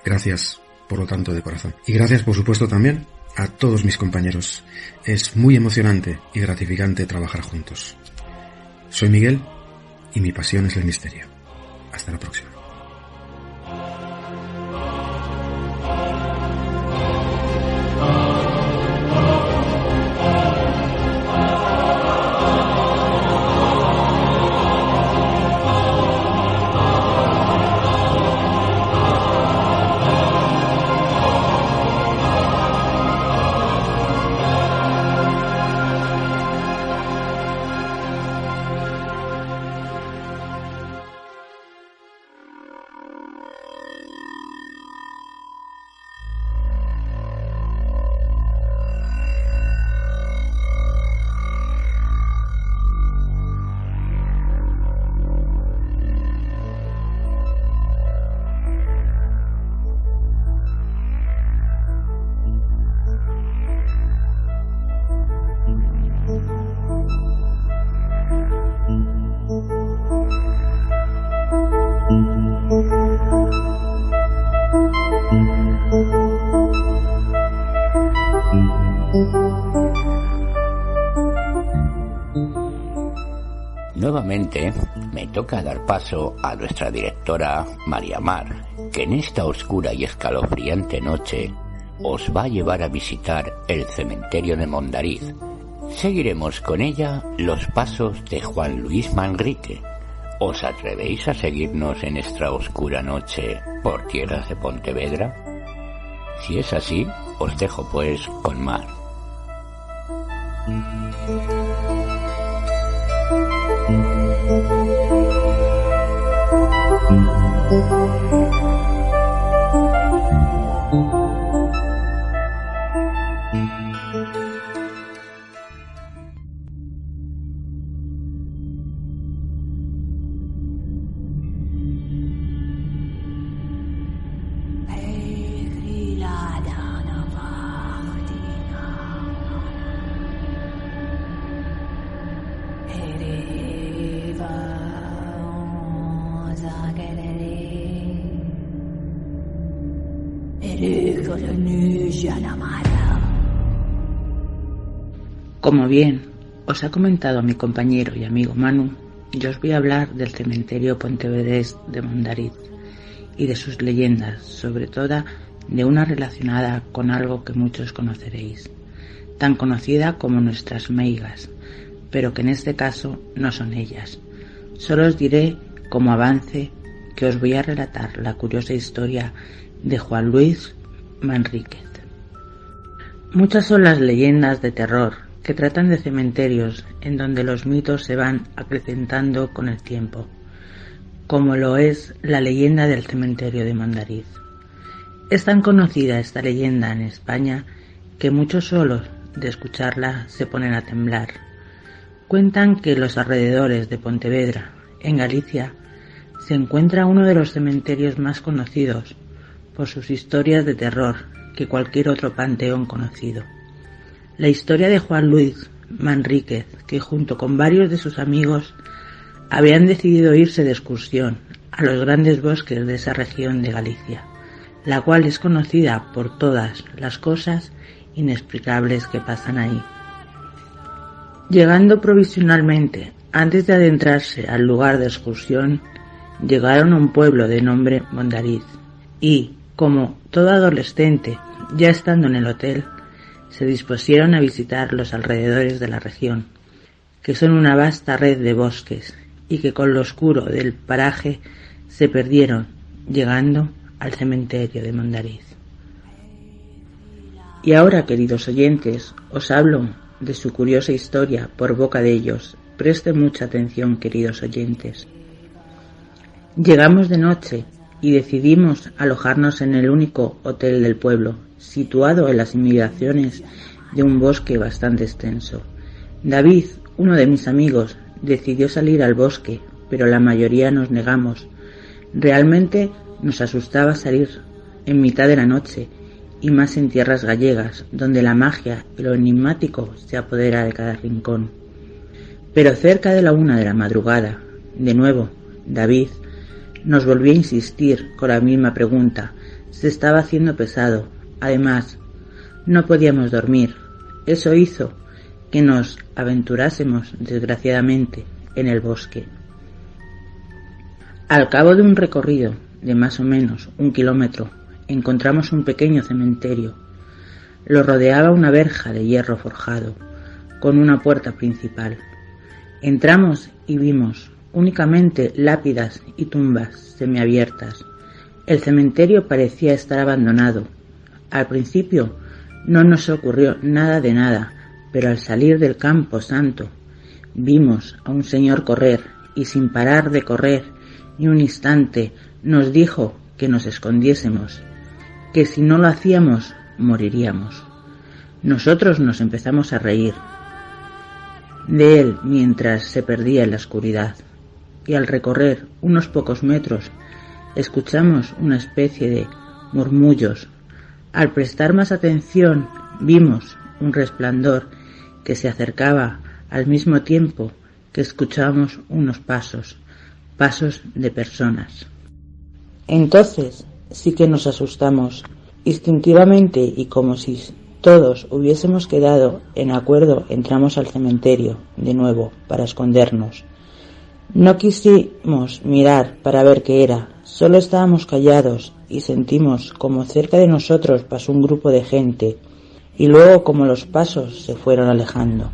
Gracias, por lo tanto, de corazón. Y gracias, por supuesto, también a todos mis compañeros. Es muy emocionante y gratificante trabajar juntos. Soy Miguel y mi pasión es el misterio. Hasta la próxima. Nuevamente me toca dar paso a nuestra directora María Mar, que en esta oscura y escalofriante noche os va a llevar a visitar el cementerio de Mondariz. Seguiremos con ella los pasos de Juan Luis Manrique. ¿Os atrevéis a seguirnos en esta oscura noche por tierras de Pontevedra? Si es así, os dejo pues con Mar. Como bien os ha comentado mi compañero y amigo Manu, yo os voy a hablar del cementerio pontevedrés de Mondariz y de sus leyendas, sobre todo de una relacionada con algo que muchos conoceréis, tan conocida como nuestras meigas, pero que en este caso no son ellas. Solo os diré como avance que os voy a relatar la curiosa historia de Juan Luis Manríquez. Muchas son las leyendas de terror que tratan de cementerios en donde los mitos se van acrecentando con el tiempo, como lo es la leyenda del cementerio de Mondariz. Es tan conocida esta leyenda en España que muchos solos de escucharla se ponen a temblar. Cuentan que en los alrededores de Pontevedra, en Galicia, se encuentra uno de los cementerios más conocidos por sus historias de terror que cualquier otro panteón conocido. La historia de Juan Luis Manríquez, que junto con varios de sus amigos habían decidido irse de excursión a los grandes bosques de esa región de Galicia, la cual es conocida por todas las cosas inexplicables que pasan ahí. Llegando provisionalmente, antes de adentrarse al lugar de excursión, llegaron a un pueblo de nombre Mondariz y, como todo adolescente, ya estando en el hotel, se dispusieron a visitar los alrededores de la región, que son una vasta red de bosques y que con lo oscuro del paraje se perdieron, llegando al cementerio de Mondariz. Y ahora, queridos oyentes, os hablo de su curiosa historia por boca de ellos. Presten mucha atención, queridos oyentes. Llegamos de noche y decidimos alojarnos en el único hotel del pueblo, situado en las inmediaciones de un bosque bastante extenso. David, uno de mis amigos, decidió salir al bosque, pero la mayoría nos negamos. Realmente nos asustaba salir en mitad de la noche, y más en tierras gallegas, donde la magia y lo enigmático se apodera de cada rincón. Pero cerca de la 1 de la madrugada, de nuevo, David nos volvió a insistir con la misma pregunta. Se estaba haciendo pesado. Además, no podíamos dormir. Eso hizo que nos aventurásemos, desgraciadamente, en el bosque. Al cabo de un recorrido de más o menos 1 kilómetro, encontramos un pequeño cementerio. Lo rodeaba una verja de hierro forjado, con una puerta principal. Entramos y vimos únicamente lápidas y tumbas semiabiertas. El cementerio parecía estar abandonado. Al principio no nos ocurrió nada de nada, pero al salir del campo santo vimos a un señor correr, y sin parar de correr ni un instante nos dijo que nos escondiésemos, que si no lo hacíamos moriríamos. Nosotros nos empezamos a reír de él mientras se perdía en la oscuridad, y al recorrer unos pocos metros escuchamos una especie de murmullos. Al prestar más atención vimos un resplandor que se acercaba al mismo tiempo que escuchábamos unos pasos de personas. Entonces sí que nos asustamos. Instintivamente y como si todos hubiésemos quedado en acuerdo, entramos al cementerio de nuevo para escondernos. No quisimos mirar para ver qué era, solo estábamos callados y sentimos como cerca de nosotros pasó un grupo de gente y luego como los pasos se fueron alejando.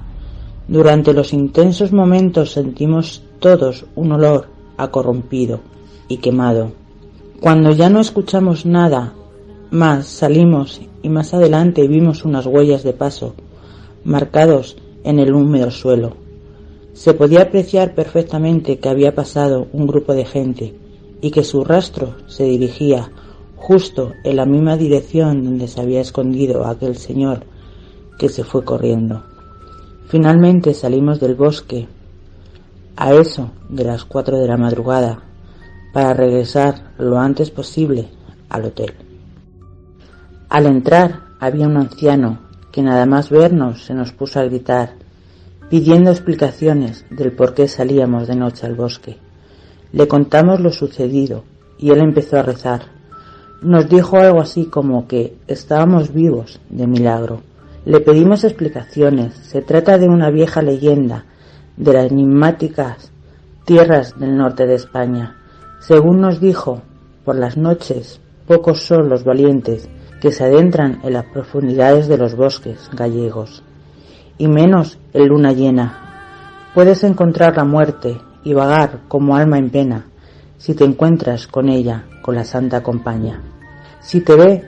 Durante los intensos momentos sentimos todos un olor a corrompido y quemado. Cuando ya no escuchamos nada más, salimos y más adelante vimos unas huellas de paso marcados en el húmedo suelo. Se podía apreciar perfectamente que había pasado un grupo de gente y que su rastro se dirigía justo en la misma dirección donde se había escondido aquel señor que se fue corriendo. Finalmente salimos del bosque a eso de las 4 de la madrugada para regresar lo antes posible al hotel. Al entrar había un anciano que nada más vernos se nos puso a gritar, pidiendo explicaciones del por qué salíamos de noche al bosque. Le contamos lo sucedido y él empezó a rezar. Nos dijo algo así como que estábamos vivos de milagro. Le pedimos explicaciones. Se trata de una vieja leyenda de las enigmáticas tierras del norte de España. Según nos dijo, por las noches pocos son los valientes que se adentran en las profundidades de los bosques gallegos, y menos en luna llena. Puedes encontrar la muerte y vagar como alma en pena si te encuentras con ella, con la Santa Compañía. Si te ve,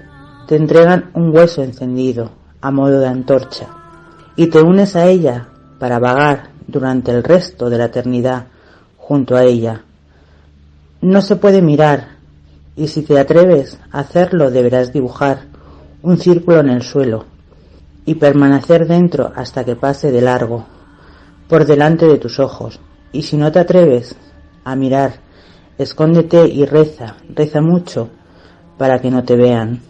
te entregan un hueso encendido a modo de antorcha y te unes a ella para vagar durante el resto de la eternidad junto a ella. No se puede mirar, y si te atreves a hacerlo deberás dibujar un círculo en el suelo y permanecer dentro hasta que pase de largo por delante de tus ojos. Y si no te atreves a mirar, escóndete y reza mucho para que no te vean.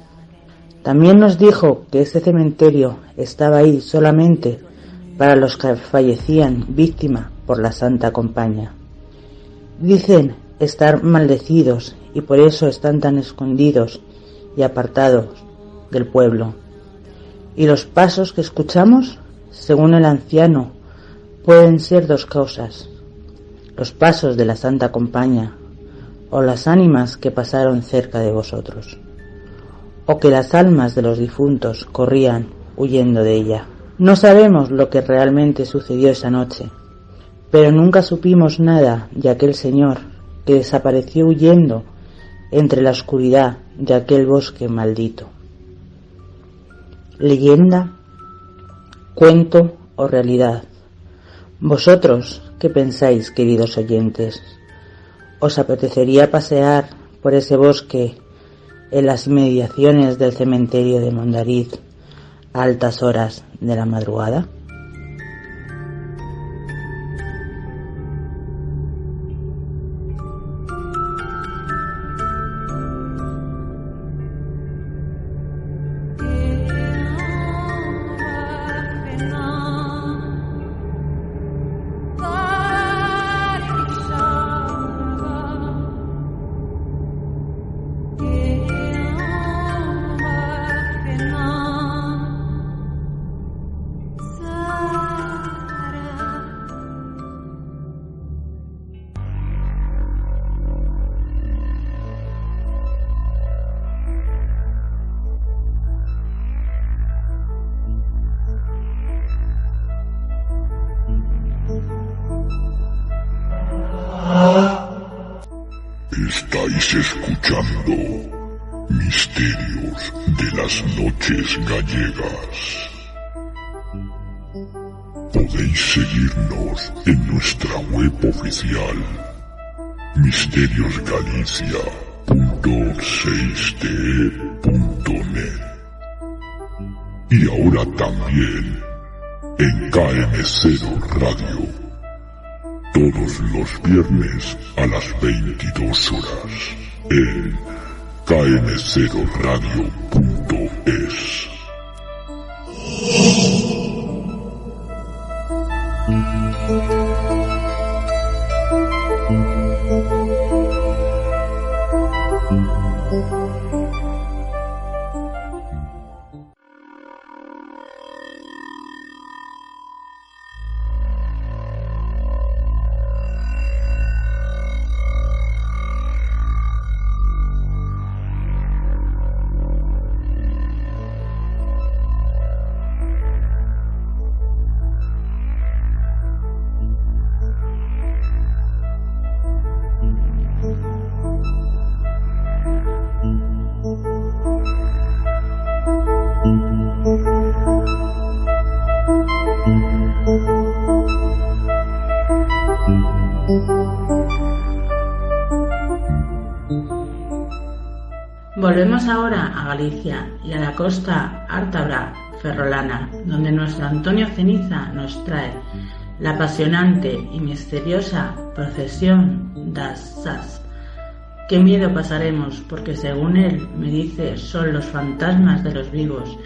También nos dijo que ese cementerio estaba ahí solamente para los que fallecían víctima por la Santa Compañía. Dicen estar maldecidos y por eso están tan escondidos y apartados del pueblo. Y los pasos que escuchamos, según el anciano, pueden ser 2 causas: los pasos de la Santa Compañía o las ánimas que pasaron cerca de vosotros, o que las almas de los difuntos corrían huyendo de ella. No sabemos lo que realmente sucedió esa noche, pero nunca supimos nada de aquel señor que desapareció huyendo entre la oscuridad de aquel bosque maldito. Leyenda, cuento o realidad. ¿Vosotros qué pensáis, queridos oyentes? ¿Os apetecería pasear por ese bosque en las inmediaciones del cementerio de Mondariz a altas horas de la madrugada? Estáis escuchando Misterios de las Noches Gallegas. Podéis seguirnos en nuestra web oficial misteriosgalicia.6te.net y ahora también en KM0 Radio, todos los viernes a las 22 horas en km0radio.es. Volvemos ahora a Galicia y a la costa ártabra ferrolana, donde nuestro Antonio Ceniza nos trae la apasionante y misteriosa procesión das Sas. Qué miedo pasaremos, porque según él me dice son los fantasmas de los vivos,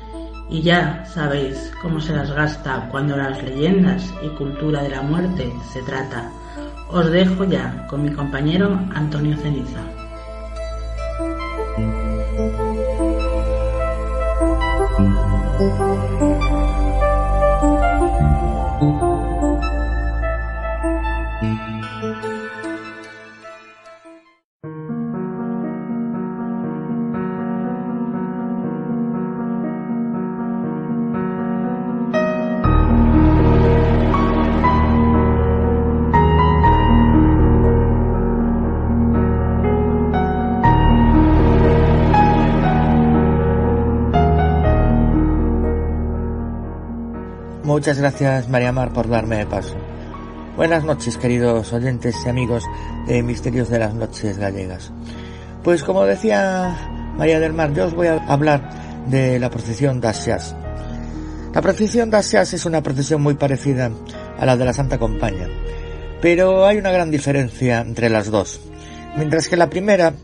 y ya sabéis cómo se las gasta cuando las leyendas y cultura de la muerte se trata. Os dejo ya con mi compañero Antonio Ceniza. Muchas gracias, María Mar, por darme paso. Buenas noches, queridos oyentes y amigos de Misterios de las Noches Gallegas. Pues como decía María del Mar, yo os voy a hablar de la procesión das Sas. La procesión das Sas es una procesión muy parecida a la de la Santa Compaña, pero hay una gran diferencia entre las dos. Mientras que la primera,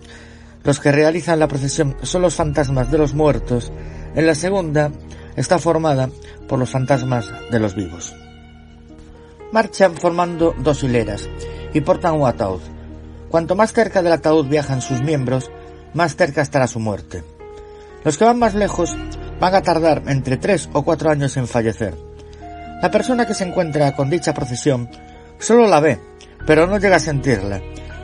los que realizan la procesión son los fantasmas de los muertos, en la segunda está formada por los fantasmas de los vivos. Marchan formando dos hileras y portan un ataúd. Cuanto más cerca del ataúd viajan sus miembros, más cerca estará su muerte. Los que van más lejos van a tardar entre 3 o 4 años en fallecer. La persona que se encuentra con dicha procesión solo la ve, pero no llega a sentirla.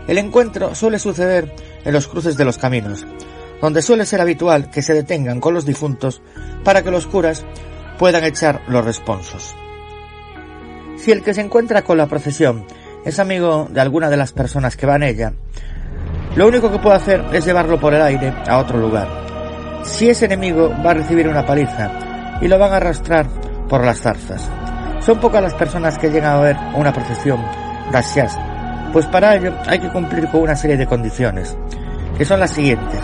El encuentro suele suceder en los cruces de los caminos, donde suele ser habitual que se detengan con los difuntos para que los curas puedan echar los responsos. Si el que se encuentra con la procesión es amigo de alguna de las personas que va en ella, lo único que puede hacer es llevarlo por el aire a otro lugar. Si es enemigo, va a recibir una paliza y lo van a arrastrar por las zarzas. Son pocas las personas que llegan a ver una procesión d'Axiàs, pues para ello hay que cumplir con una serie de condiciones, que son las siguientes: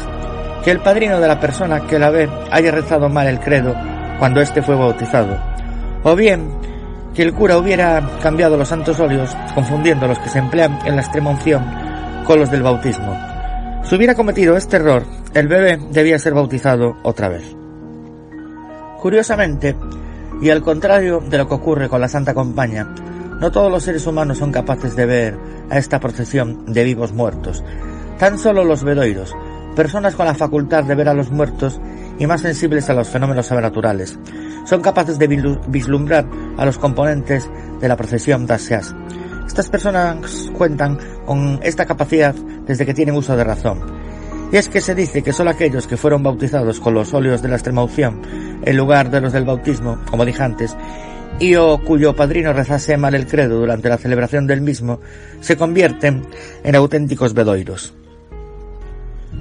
que el padrino de la persona que la ve haya rezado mal el credo cuando éste fue bautizado, o bien que el cura hubiera cambiado los santos óleos, confundiendo los que se emplean en la extrema unción con los del bautismo. Si hubiera cometido este error, el bebé debía ser bautizado otra vez. Curiosamente, y al contrario de lo que ocurre con la Santa Compaña, no todos los seres humanos son capaces de ver a esta procesión de vivos muertos. Tan solo los bedoiros, personas con la facultad de ver a los muertos y más sensibles a los fenómenos sobrenaturales, son capaces de vislumbrar a los componentes de la procesión d'Axiàs. Estas personas cuentan con esta capacidad desde que tienen uso de razón. Y es que se dice que solo aquellos que fueron bautizados con los óleos de la extrema unción, en lugar de los del bautismo, como dije antes, y o cuyo padrino rezase mal el credo durante la celebración del mismo, se convierten en auténticos bedoiros.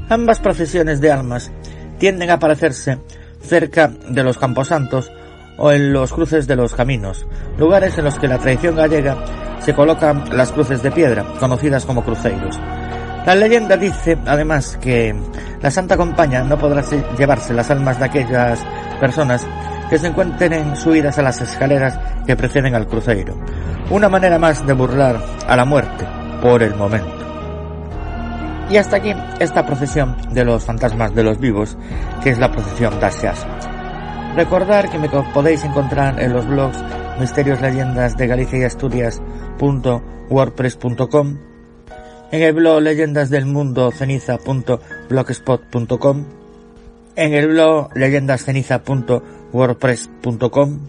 Ambas procesiones de almas tienden a aparecerse cerca de los camposantos o en los cruces de los caminos, lugares en los que la tradición gallega se colocan las cruces de piedra, conocidas como cruceiros. La leyenda dice, además, que la Santa Compaña no podrá llevarse las almas de aquellas personas que se encuentren subidas a las escaleras que preceden al cruceiro, una manera más de burlar a la muerte, por el momento. Y hasta aquí esta procesión de los fantasmas de los vivos, que es la procesión d'Axiàs. Recordar que me podéis encontrar en los blogs Misterios Leyendas de Galicia y Asturias.wordpress.com, en el blog Leyendas del Mundo Ceniza.blogspot.com, en el blog leyendasceniza.wordpress.com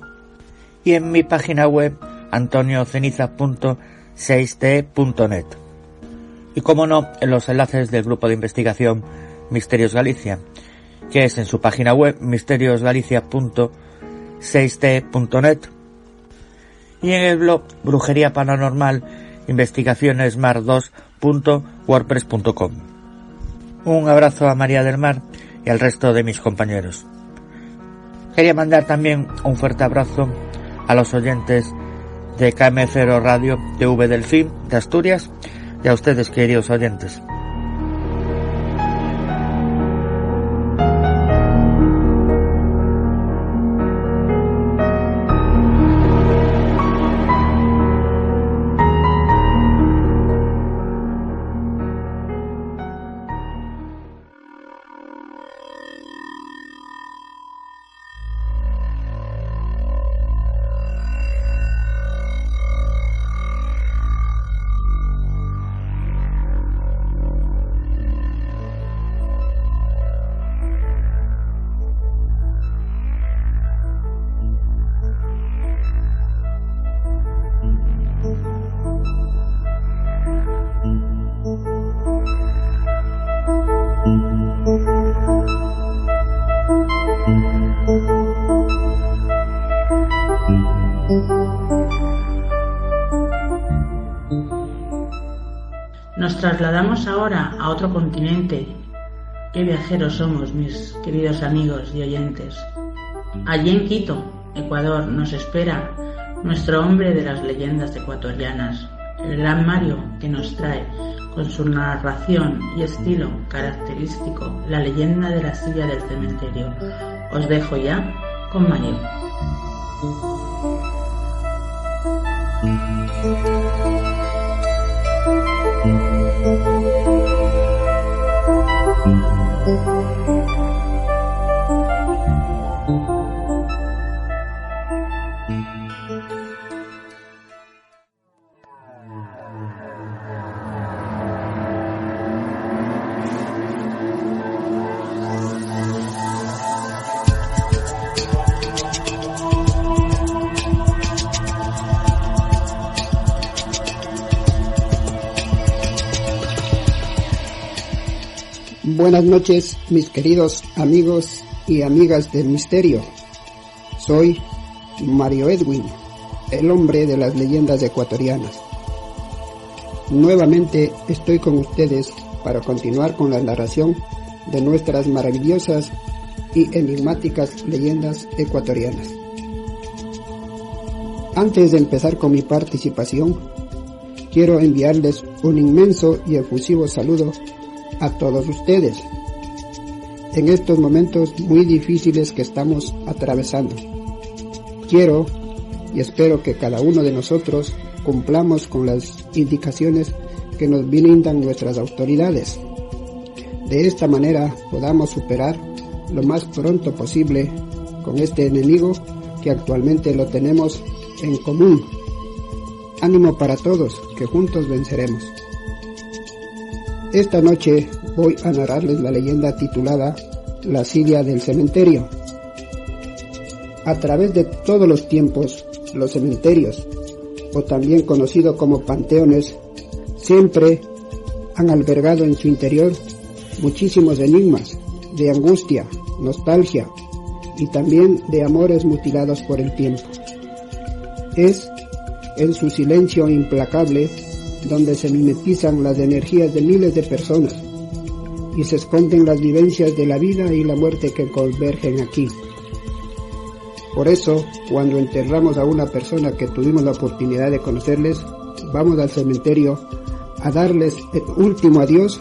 y en mi página web antonioceniza.6t.net. Y como no, en los enlaces del grupo de investigación Misterios Galicia, que es en su página web misteriosgalicia.6t.net, y en el blog Brujería Paranormal investigacionesmar2.wordpress.com. Un abrazo a María del Mar y al resto de mis compañeros. Quería mandar también un fuerte abrazo a los oyentes de KM0 Radio TV Delfín de Asturias y a ustedes, queridos oyentes. Nos trasladamos ahora a otro continente. Qué viajeros somos, mis queridos amigos y oyentes. Allí en Quito, Ecuador, nos espera nuestro hombre de las leyendas ecuatorianas, el gran Mario, que nos trae, con su narración y estilo característico, la leyenda de la silla del cementerio. Os dejo ya con Mario. Buenas noches, mis queridos amigos y amigas del misterio. Soy Mario Edwin, el hombre de las leyendas ecuatorianas. Nuevamente estoy con ustedes para continuar con la narración de nuestras maravillosas y enigmáticas leyendas ecuatorianas. Antes de empezar con mi participación, quiero enviarles un inmenso y efusivo saludo a todos ustedes en estos momentos muy difíciles que estamos atravesando. Quiero y espero que cada uno de nosotros cumplamos con las indicaciones que nos brindan nuestras autoridades. De esta manera podamos superar lo más pronto posible con este enemigo que actualmente lo tenemos en común. Ánimo para todos, que juntos venceremos. Esta noche voy a narrarles la leyenda titulada La Silla del Cementerio. A través de todos los tiempos, los cementerios, o también conocidos como panteones, siempre han albergado en su interior muchísimos enigmas de angustia, nostalgia y también de amores mutilados por el tiempo. Es en su silencio implacable donde se mimetizan las energías de miles de personas y se esconden las vivencias de la vida y la muerte que convergen aquí. Por eso, cuando enterramos a una persona que tuvimos la oportunidad de conocerles, vamos al cementerio a darles el último adiós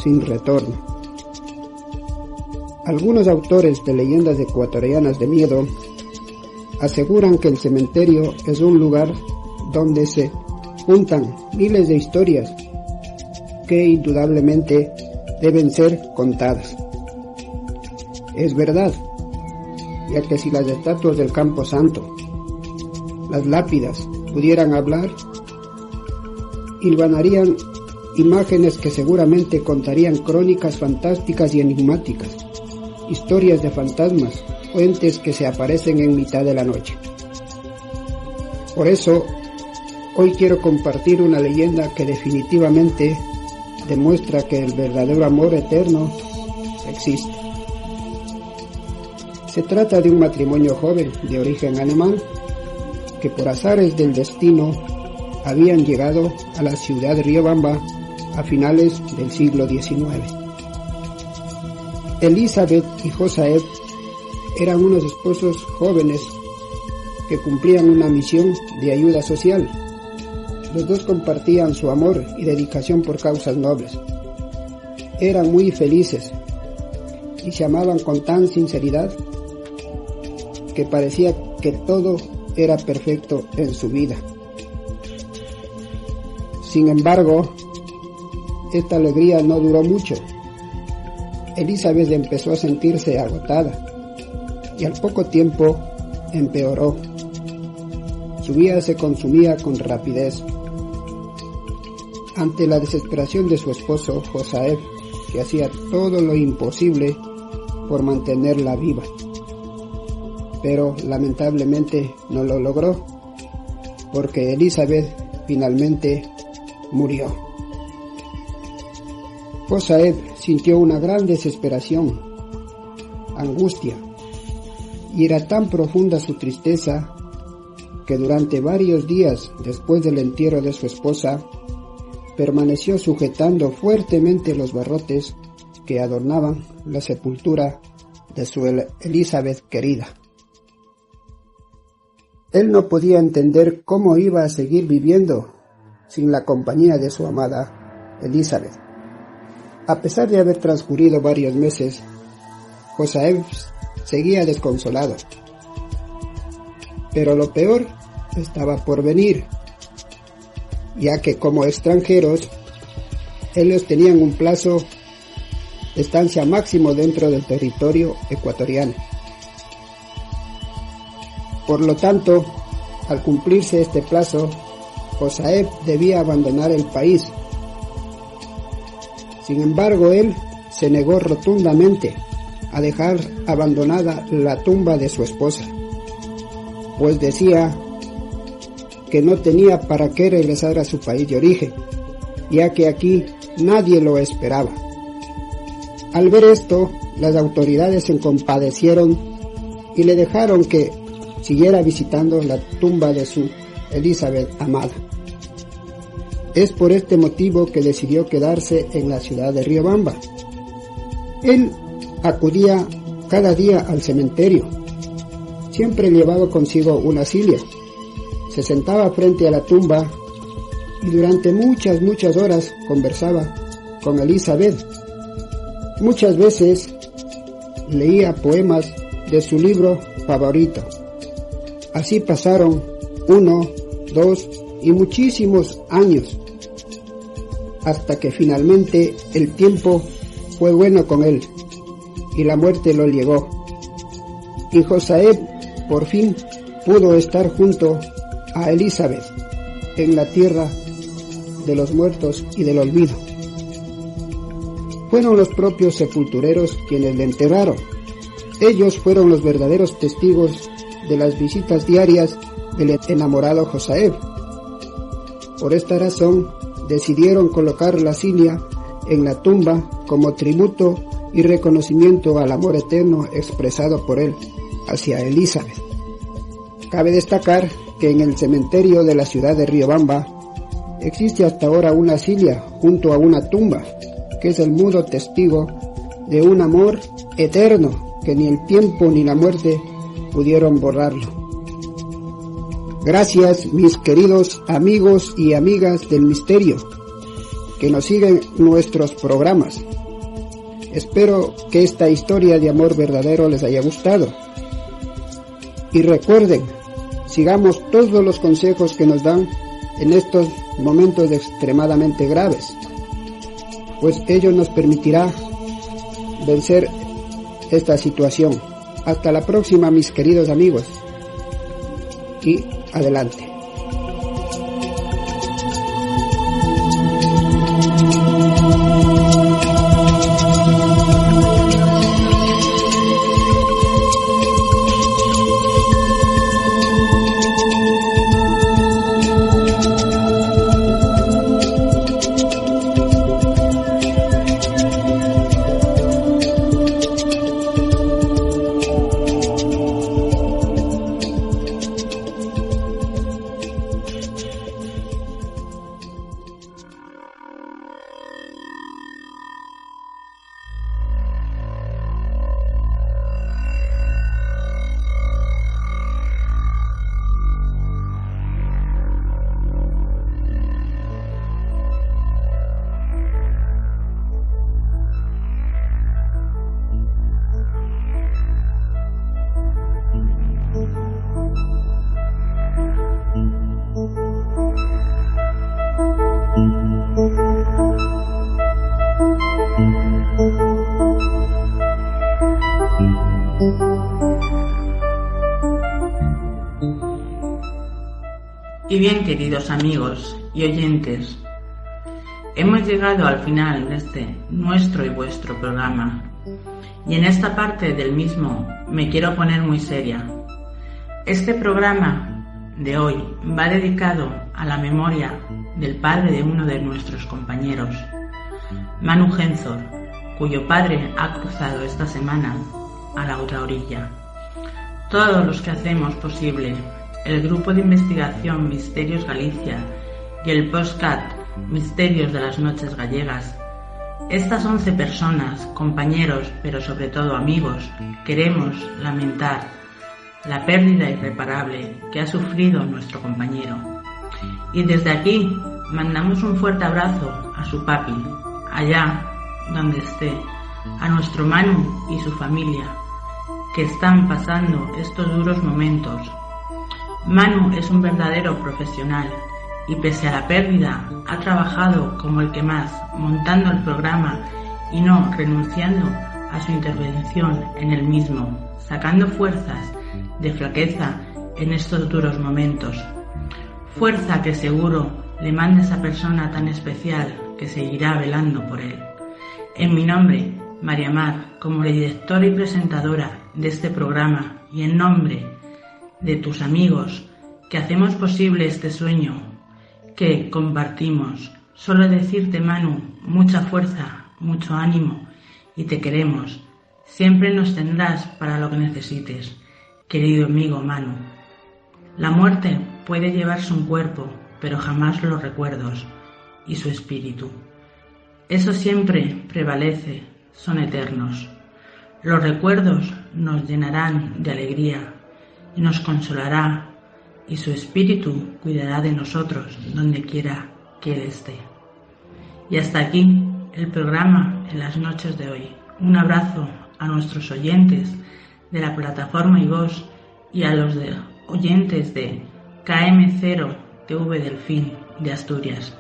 sin retorno. Algunos autores de leyendas ecuatorianas de miedo aseguran que el cementerio es un lugar donde se juntan miles de historias que indudablemente deben ser contadas. Es verdad, ya que si las estatuas del Campo Santo, las lápidas, pudieran hablar, hilvanarían imágenes que seguramente contarían crónicas fantásticas y enigmáticas, historias de fantasmas o entes que se aparecen en mitad de la noche. Por eso, hoy quiero compartir una leyenda que definitivamente demuestra que el verdadero amor eterno existe. Se trata de un matrimonio joven de origen alemán que por azares del destino habían llegado a la ciudad de Riobamba a finales del siglo XIX. Elizabeth y Joseph eran unos esposos jóvenes que cumplían una misión de ayuda social. Los dos compartían su amor y dedicación por causas nobles. Eran muy felices y se amaban con tan sinceridad que parecía que todo era perfecto en su vida. Sin embargo, esta alegría no duró mucho. Elizabeth empezó a sentirse agotada y al poco tiempo empeoró. Su vida se consumía con rapidez. Ante la desesperación de su esposo, Joseph, que hacía todo lo imposible por mantenerla viva, pero lamentablemente no lo logró, porque Elizabeth finalmente murió. Joseph sintió una gran desesperación, angustia, y era tan profunda su tristeza que durante varios días después del entierro de su esposa, permaneció sujetando fuertemente los barrotes que adornaban la sepultura de su Elizabeth querida. Él no podía entender cómo iba a seguir viviendo sin la compañía de su amada Elizabeth. A pesar de haber transcurrido varios meses, Joseph seguía desconsolado. Pero lo peor estaba por venir, ya que como extranjeros, ellos tenían un plazo de estancia máximo dentro del territorio ecuatoriano. Por lo tanto, al cumplirse este plazo, Joseph debía abandonar el país. Sin embargo, él se negó rotundamente a dejar abandonada la tumba de su esposa, pues decía que no tenía para qué regresar a su país de origen, ya que aquí nadie lo esperaba. Al ver esto, las autoridades se compadecieron y le dejaron que siguiera visitando la tumba de su Elizabeth amada. Es por este motivo que decidió quedarse en la ciudad de Riobamba. Él acudía cada día al cementerio. Siempre llevaba consigo una cilia. se sentaba frente a la tumba y durante muchas horas conversaba con Elizabeth. Muchas veces leía poemas de su libro favorito. Así pasaron 1, 2 y muchísimos años, hasta que finalmente el tiempo fue bueno con él y la muerte lo llegó. Y Josaeb por fin pudo estar junto a Elizabeth en la tierra de los muertos y del olvido. Fueron los propios sepultureros quienes le enterraron. Ellos fueron los verdaderos testigos de las visitas diarias del enamorado Josaeb. Por esta razón decidieron colocar la cilia en la tumba como tributo y reconocimiento al amor eterno expresado por él hacia Elizabeth. Cabe destacar que en el cementerio de la ciudad de Riobamba existe hasta ahora una cilia junto a una tumba, que es el mudo testigo de un amor eterno que ni el tiempo ni la muerte pudieron borrarlo. Gracias, mis queridos amigos y amigas del misterio, que nos siguen nuestros programas. Espero que esta historia de amor verdadero les haya gustado. Y recuerden, sigamos todos los consejos que nos dan en estos momentos extremadamente graves, pues ello nos permitirá vencer esta situación. Hasta la próxima, mis queridos amigos, y adelante. Y bien, queridos amigos y oyentes, hemos llegado al final de este nuestro y vuestro programa, y en esta parte del mismo me quiero poner muy seria. Este programa de hoy va dedicado a la memoria del padre de uno de nuestros compañeros, Manu Genzor, cuyo padre ha cruzado esta semana a la otra orilla. Todos los que hacemos posible el grupo de investigación Misterios Galicia y el podcast Misterios de las Noches Gallegas, estas 11 personas, compañeros, pero sobre todo amigos, queremos lamentar la pérdida irreparable que ha sufrido nuestro compañero. Y desde aquí mandamos un fuerte abrazo a su papi, allá donde esté, a nuestro Manu y su familia, que están pasando estos duros momentos. Manu es un verdadero profesional y pese a la pérdida ha trabajado como el que más, montando el programa y no renunciando a su intervención en el mismo, sacando fuerzas de flaqueza en estos duros momentos. Fuerza que seguro le manda esa persona tan especial que seguirá velando por él. En mi nombre, María Mar, como directora y presentadora de este programa, y en nombre de tus amigos que hacemos posible este sueño que compartimos, solo decirte, Manu, mucha fuerza, mucho ánimo, y te queremos. Siempre nos tendrás para lo que necesites, querido amigo Manu. La muerte puede llevarse un cuerpo, pero jamás los recuerdos y su espíritu. Eso siempre prevalece, son eternos. Los recuerdos nos llenarán de alegría y nos consolará y su espíritu cuidará de nosotros donde quiera que Él esté. Y hasta aquí el programa en las noches de hoy. Un abrazo a nuestros oyentes de la plataforma iVoox y a los oyentes de KM0 TV Delfín de Asturias.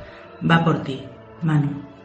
Va por ti, Manu.